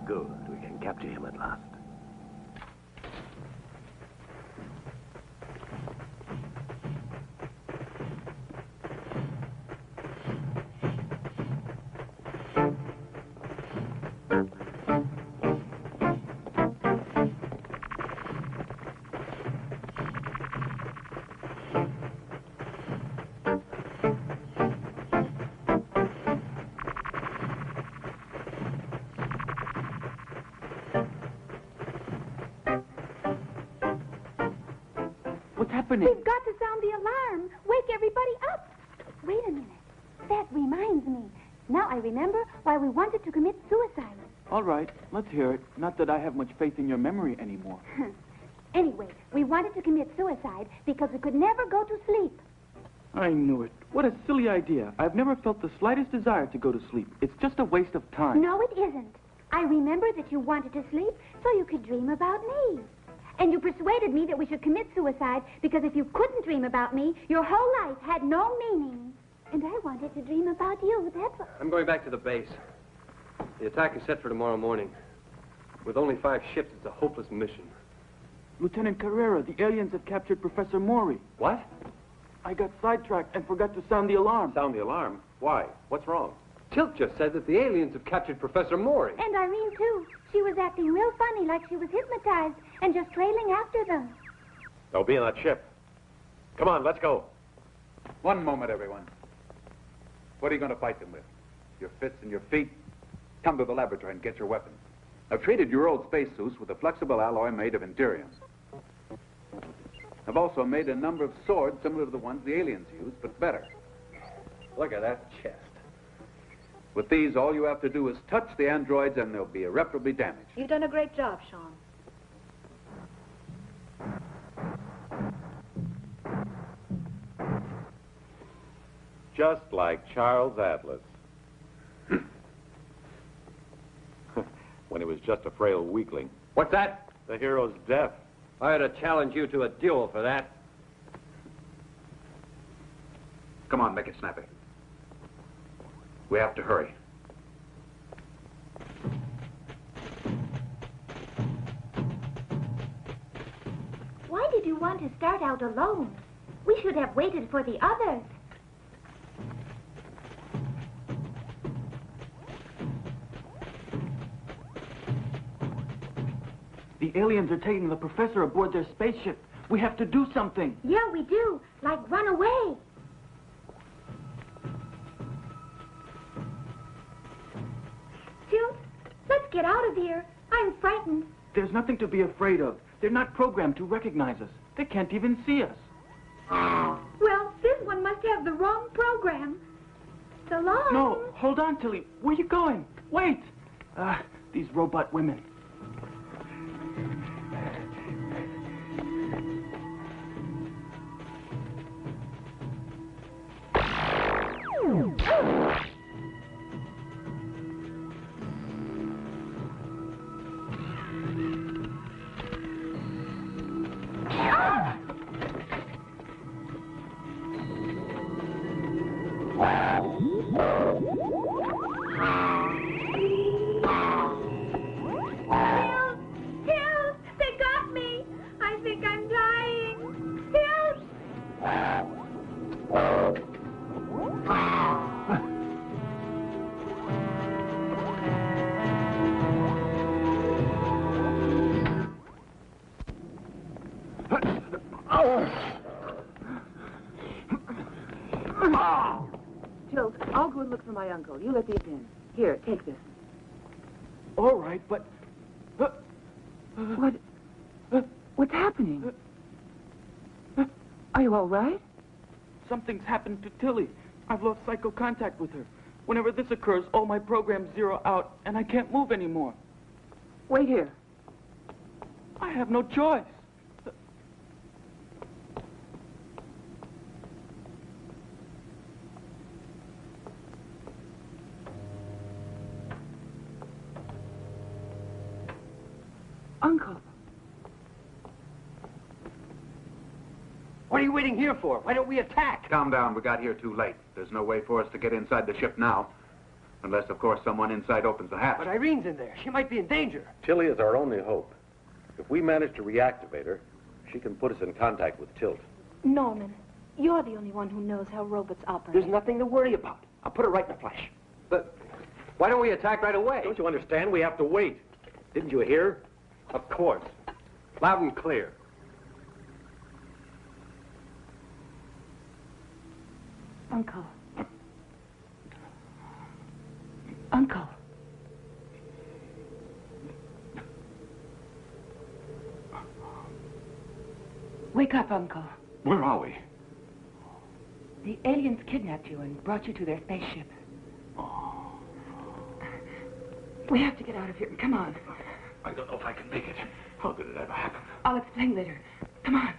Good. We can capture him at last. What's happening? We've got to sound the alarm. Wake everybody up. Wait a minute. That reminds me. Now I remember why we wanted to commit suicide. All right, let's hear it. Not that I have much faith in your memory anymore. Anyway, we wanted to commit suicide because we could never go to sleep. I knew it. What a silly idea. I've never felt the slightest desire to go to sleep. It's just a waste of time. No, it isn't. I remember that you wanted to sleep so you could dream about me. And you persuaded me that we should commit suicide because if you couldn't dream about me, your whole life had no meaning. And I wanted to dream about you, that's all. I'm going back to the base. The attack is set for tomorrow morning. With only 5 ships, it's a hopeless mission. Lieutenant Carrera, the aliens have captured Professor Maury. What? I got sidetracked and forgot to sound the alarm. Sound the alarm? Why? What's wrong? Tilt just said that the aliens have captured Professor Maury. And Irene, too. She was acting real funny, like she was hypnotized, and just trailing after them. They'll be in that ship. Come on, let's go. One moment, everyone. What are you going to fight them with? Your fists and your feet? Come to the laboratory and get your weapons. I've treated your old spacesuits with a flexible alloy made of Endurium. I've also made a number of swords similar to the ones the aliens use, but better. Look at that chest. With these, all you have to do is touch the androids and they'll be irreparably damaged. You've done a great job, Sean. Just like Charles Atlas. When he was just a frail weakling. What's that? The hero's death. I ought to challenge you to a duel for that. Come on, make it snappy. We have to hurry. Why did you want to start out alone? We should have waited for the others. The aliens are taking the professor aboard their spaceship. We have to do something. Yeah, we do. Like run away. Tilt, let's get out of here. I'm frightened. There's nothing to be afraid of. They're not programmed to recognize us. They can't even see us. Well, this one must have the wrong program. So long. No, hold on, Tilly. Where are you going? Wait. These robot women. Tilt, they got me. I think I'm dying. Tilt. Tilt, I'll go and look for my uncle. You let these in. Here, take this. All right, but... What's happening? Are you all right? Something's happened to Tilly. I've lost psycho contact with her. Whenever this occurs, all my programs zero out, and I can't move anymore. Wait here. I have no choice. Uncle. What are you waiting here for? Why don't we attack? Calm down, we got here too late. There's no way for us to get inside the ship now. Unless, of course, someone inside opens the hatch. But Irene's in there. She might be in danger. Tilly is our only hope. If we manage to reactivate her, she can put us in contact with Tilt. Norman, you're the only one who knows how robots operate. There's nothing to worry about. I'll put her right in the flesh. But why don't we attack right away? Don't you understand? We have to wait. Didn't you hear? Of course. Loud and clear. Uncle. Uncle. Wake up, Uncle. Where are we? The aliens kidnapped you and brought you to their spaceship. We have to get out of here. Come on. I don't know if I can make it. How did it ever happen? I'll explain later. Come on.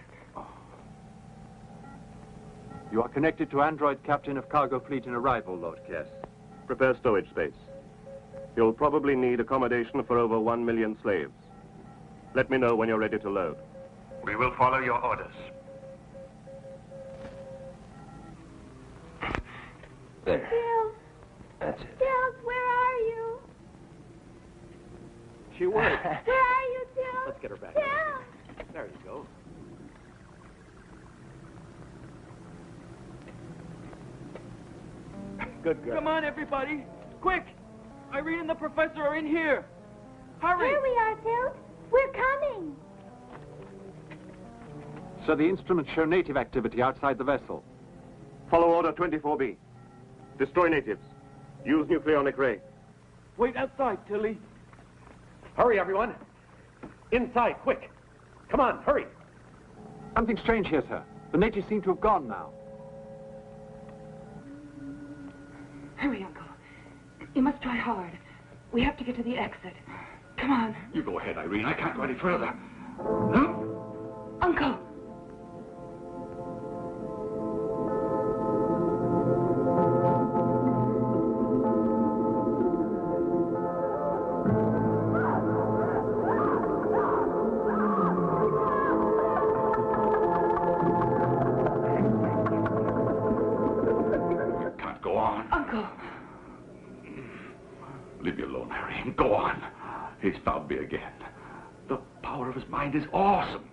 You are connected to android captain of cargo fleet in arrival, Lord Kess. Prepare stowage space. You'll probably need accommodation for over 1 million slaves. Let me know when you're ready to load. We will follow your orders. There. Tilt. That's it. Tilt, where are you? She worked. Where are you, Tilt? Let's get her back. Tilt. There you Good girl. Come on, everybody. Quick! Irene and the professor are in here. Hurry! Here we are, Tilt. We're coming. So the instruments show native activity outside the vessel. Follow Order 24B. Destroy natives. Use nucleonic ray. Wait outside, Tilly. Hurry, everyone. Inside, quick. Come on, hurry. Something strange here, sir. The natives seem to have gone now. Hurry, Uncle. You must try hard. We have to get to the exit. Come on. You go ahead, Irene. I can't go any further. Uncle! Can't go on. Uncle! Leave me alone, Harry. Go on. He's found me again. The power of his mind is awesome.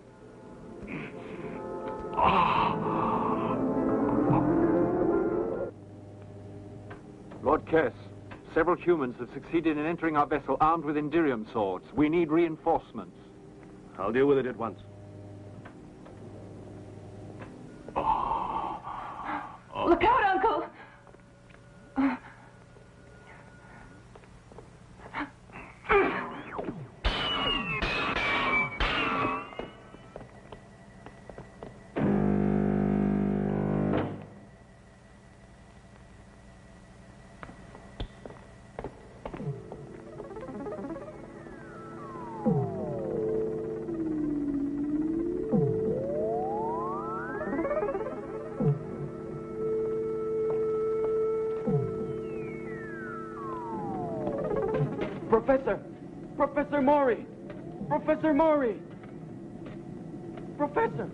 Lord Kess, several humans have succeeded in entering our vessel armed with Indirium swords. We need reinforcements. I'll deal with it at once. Look out, Uncle! Professor Maury! Professor Maury! Professor!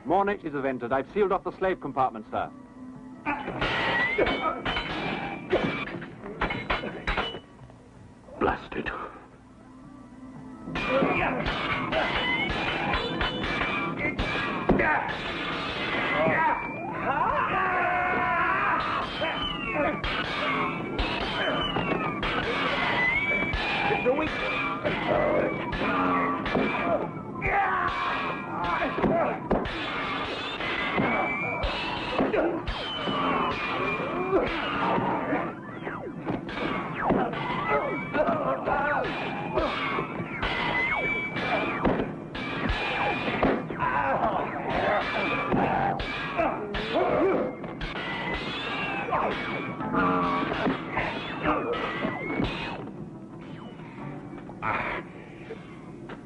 More natives have entered. I've sealed off the slave compartment, sir. Blasted. It's a weak.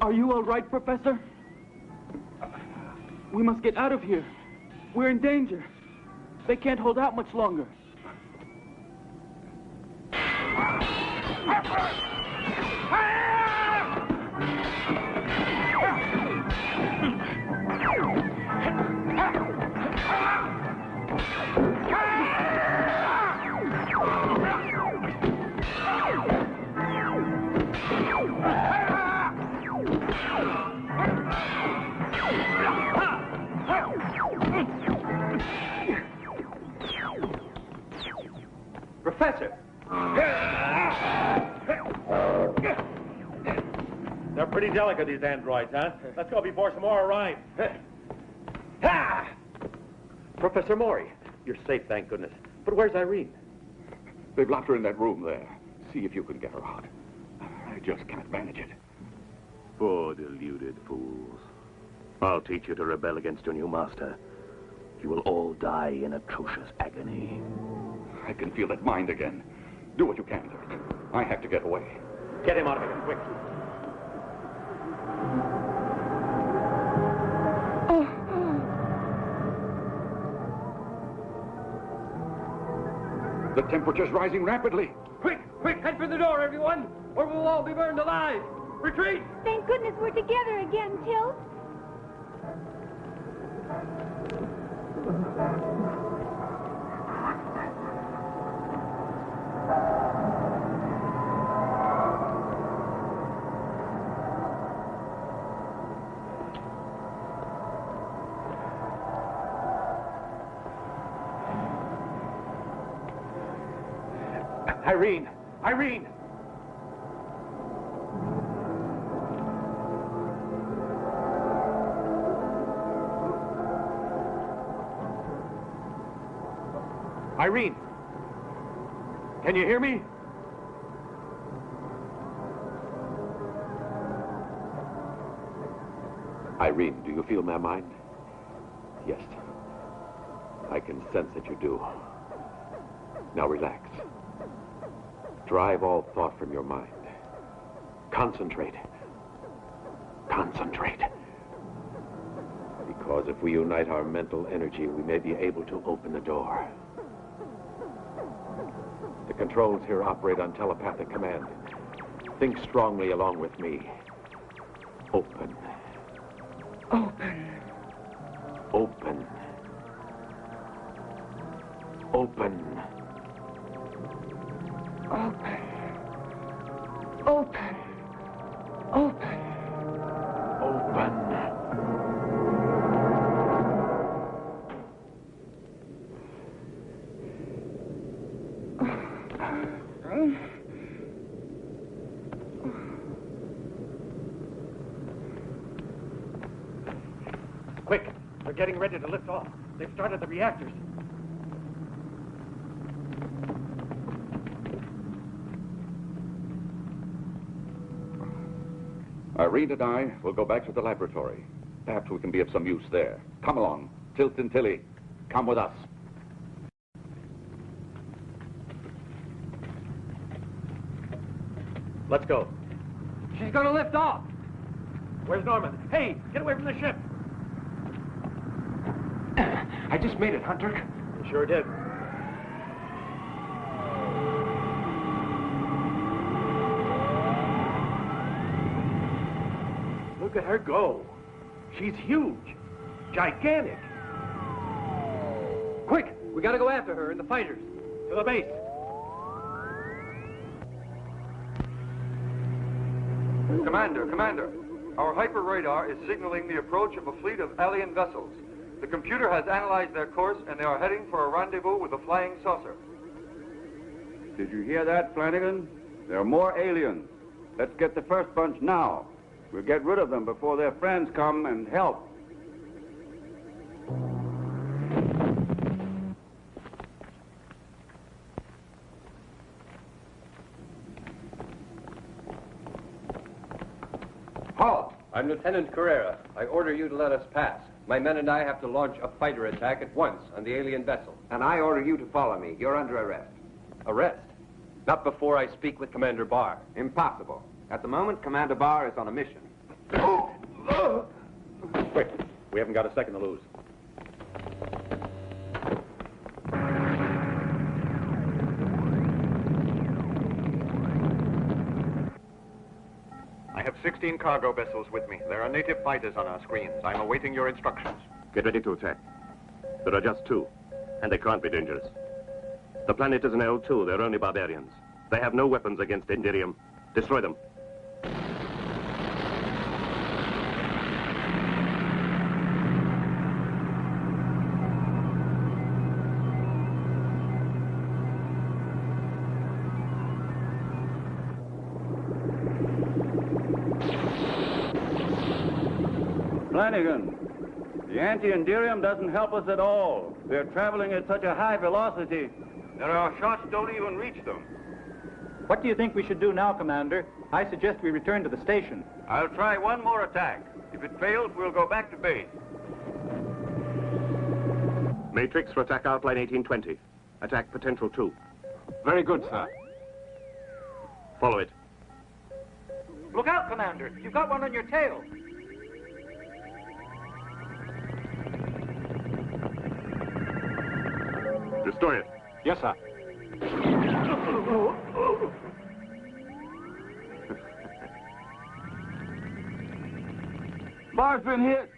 Are you all right, Professor? We must get out of here. We're in danger. They can't hold out much longer. Professor! They're pretty delicate, these androids, huh? Let's go before some more arrive. Professor Maury, you're safe, thank goodness. But where's Irene? They've locked her in that room there. See if you can get her out. I just can't manage it. Poor deluded fools. I'll teach you to rebel against your new master. You will all die in atrocious agony. I can feel that mind again. Do what you can, Dirk. I have to get away. Get him out of here, quick. The temperature's rising rapidly. Quick, head for the door, everyone, or we'll all be burned alive. Retreat! Thank goodness we're together again, Tilt. Irene! Irene! Irene! Can you hear me? Irene, do you feel my mind? Yes. I can sense that you do. Now relax. Drive all thought from your mind. Concentrate. Concentrate. Because if we unite our mental energy, we may be able to open the door. The controls here operate on telepathic command. Think strongly along with me. Open. Open. Open. Open. Open. Open. Open. Open. Quick! They're getting ready to lift off. They've started the reactors. Irene and I will go back to the laboratory. Perhaps we can be of some use there. Come along. Tilt and Tilly, come with us. Let's go. She's gonna lift off. Where's Norman? Hey, get away from the ship. I just made it, Hunter. You sure did. Look at her go. She's huge. Gigantic. Quick! We gotta go after her and the fighters. To the base. Commander, our hyper radar is signaling the approach of a fleet of alien vessels. The computer has analyzed their course and they are heading for a rendezvous with a flying saucer. Did you hear that, Flanagan? There are more aliens. Let's get the first bunch now. We'll get rid of them before their friends come and help. Halt! I'm Lieutenant Carrera. I order you to let us pass. My men and I have to launch a fighter attack at once on the alien vessel. And I order you to follow me. You're under arrest. Arrest? Not before I speak with Commander Barr. Impossible. At the moment, Commander Barr is on a mission. Quick, we haven't got a second to lose. I have 16 cargo vessels with me. There are native fighters on our screens. I'm awaiting your instructions. Get ready to attack. There are just two, and they can't be dangerous. The planet is an L2. They're only barbarians. They have no weapons against Indirium. Destroy them. Flanagan, the anti-Indirium doesn't help us at all. They're traveling at such a high velocity. There are shots don't even reach them. What do you think we should do now, Commander? I suggest we return to the station. I'll try one more attack. If it fails, we'll go back to base. Matrix for attack outline 1820. Attack potential 2. Very good, sir. Follow it. Look out, Commander. You've got one on your tail. Destroy it. Yes, sir. Bar's been hit.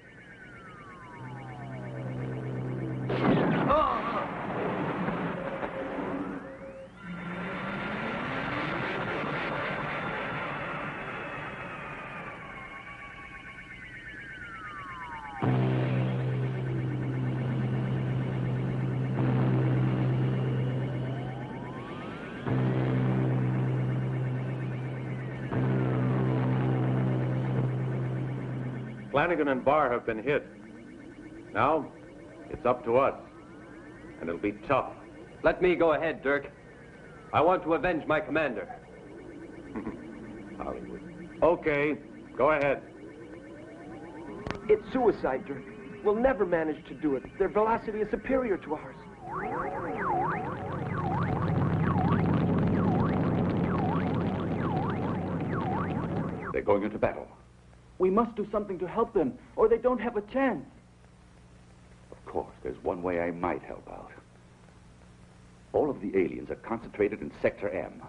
Flanagan and Barr have been hit. Now, it's up to us. And it'll be tough. Let me go ahead, Dirk. I want to avenge my commander. Hollywood. Okay, go ahead. It's suicide, Dirk. We'll never manage to do it. Their velocity is superior to ours. They're going into battle. We must do something to help them, or they don't have a chance. Of course, there's one way I might help out. All of the aliens are concentrated in Sector M.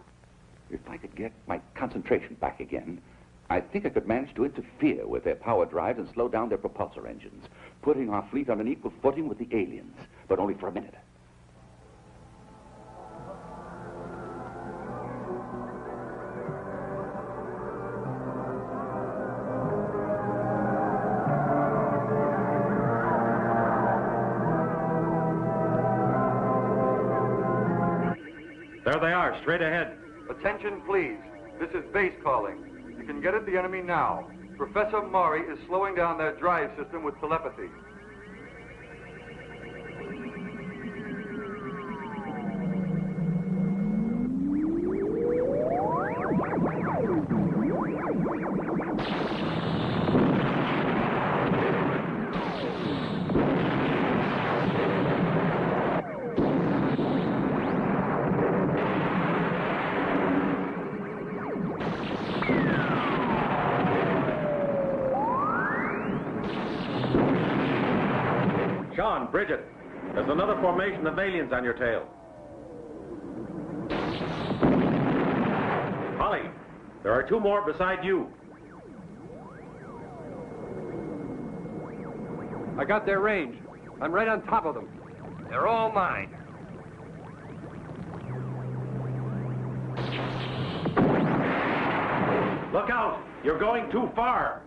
If I could get my concentration back again, I think I could manage to interfere with their power drives and slow down their propulsor engines, putting our fleet on an equal footing with the aliens, but only for a minute. There they are, straight ahead. Attention, please. This is base calling. You can get at the enemy now. Professor Maury is slowing down their drive system with telepathy. Sean, Bridget, there's another formation of aliens on your tail. Holly, there are two more beside you. I got their range. I'm right on top of them. They're all mine. Look out! You're going too far!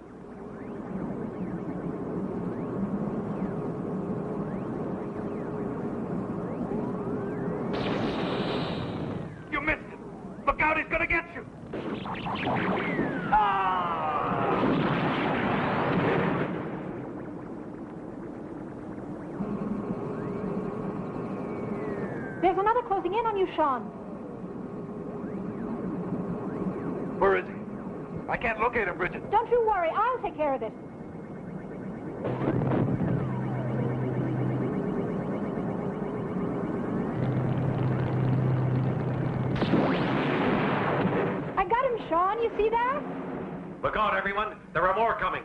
You missed him. Look out, he's gonna get you. There's another closing in on you, Sean. Where is he? I can't locate him, Bridget. Don't you worry, I'll take care of it. I got him, Sean. You see that? Look out, everyone. There are more coming.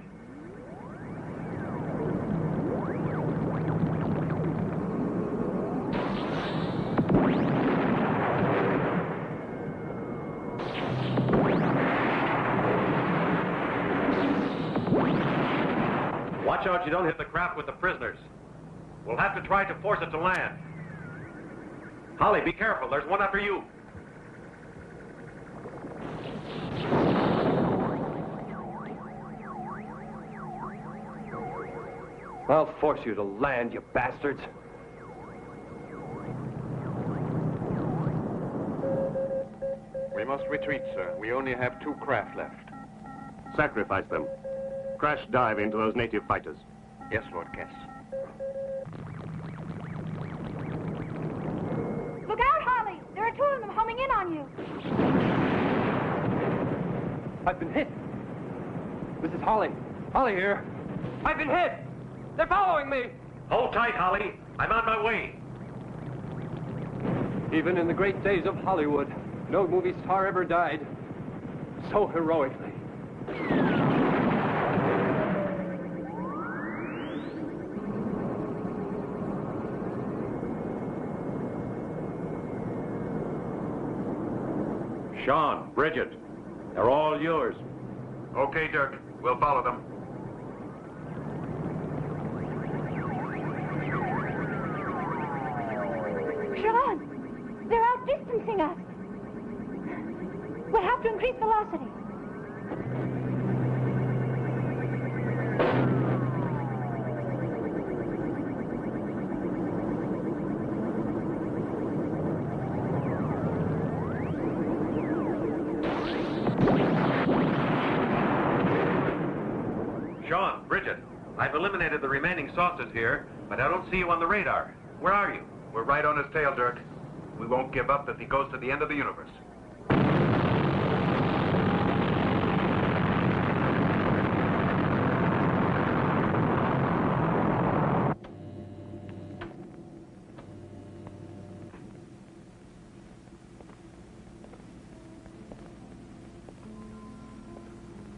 Watch out you don't hit the craft with the prisoners. We'll have to try to force it to land. Holly, be careful. There's one after you. I'll force you to land, you bastards. We must retreat, sir. We only have 2 craft left. Sacrifice them. Crash dive into those native fighters. Yes, Lord Kess. Look out, Holly! There are 2 of them homing in on you. I've been hit. This is Holly. Holly here. I've been hit. They're following me. Hold tight, Holly. I'm on my way. Even in the great days of Hollywood, no movie star ever died so heroically. Sean, Bridget, they're all yours. Okay, Dirk. We'll follow them. Sean, they're outdistancing us. We'll have to increase velocity. John, Bridget, I've eliminated the remaining saucers here, but I don't see you on the radar. Where are you? We're right on his tail, Dirk. We won't give up if he goes to the end of the universe.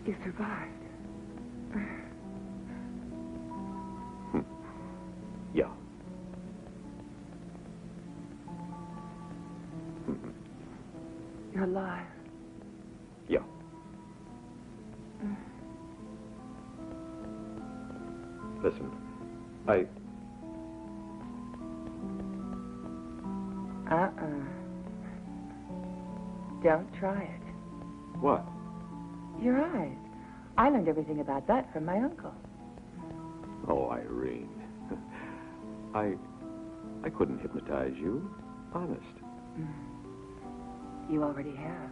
You survived. Yeah. You're alive. Yeah. Listen, Don't try it. What? Your eyes. I learned everything about that from my uncle. Oh, Irene. I couldn't hypnotize you. Honest. You already have.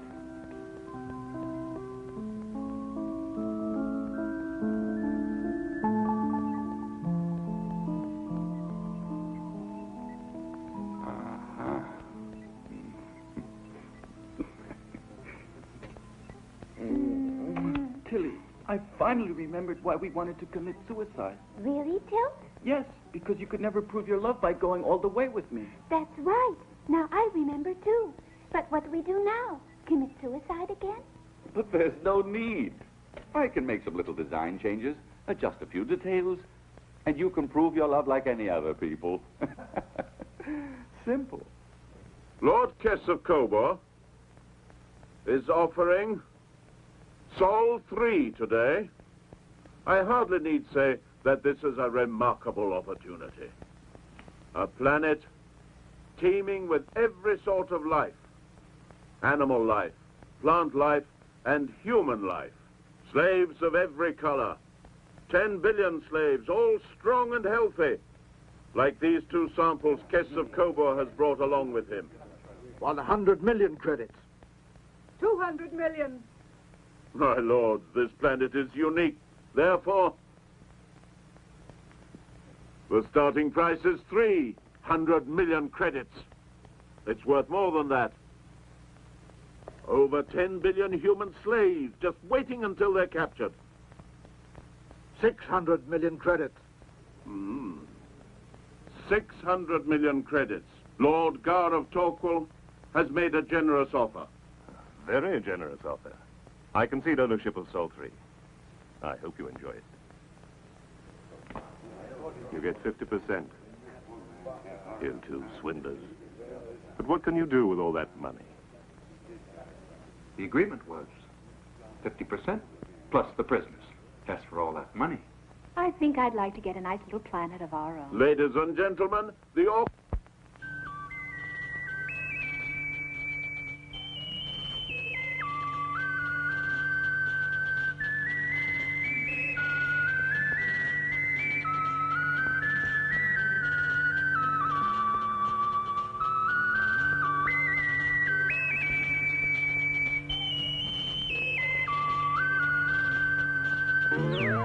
Tilly, I finally remembered why we wanted to commit suicide. Really, Tilt? Yes, because you could never prove your love by going all the way with me. That's right. Now I remember, too. But what do we do now? Commit suicide again? But there's no need. I can make some little design changes, adjust a few details, and you can prove your love like any other people. Simple. Lord Kess of Cobor is offering Sol 3 today. I hardly need say that this is a remarkable opportunity. A planet teeming with every sort of life. Animal life, plant life, and human life. Slaves of every color. 10 billion slaves, all strong and healthy, like these two samples Kess of Cobor has brought along with him. 100 million credits. 200 million. My lords, this planet is unique. Therefore, the starting price is 300 million credits. It's worth more than that. Over 10 billion human slaves just waiting until they're captured. 600 million credits. 600 million credits. Lord Gar of Torquil has made a generous offer. Very generous offer. I concede ownership of Sol 3. I hope you enjoy it. You get 50%. You two swindlers. But what can you do with all that money? The agreement was 50% plus the prisoners. As for all that money. I think I'd like to get a nice little planet of our own. Ladies and gentlemen, the Mm-hmm.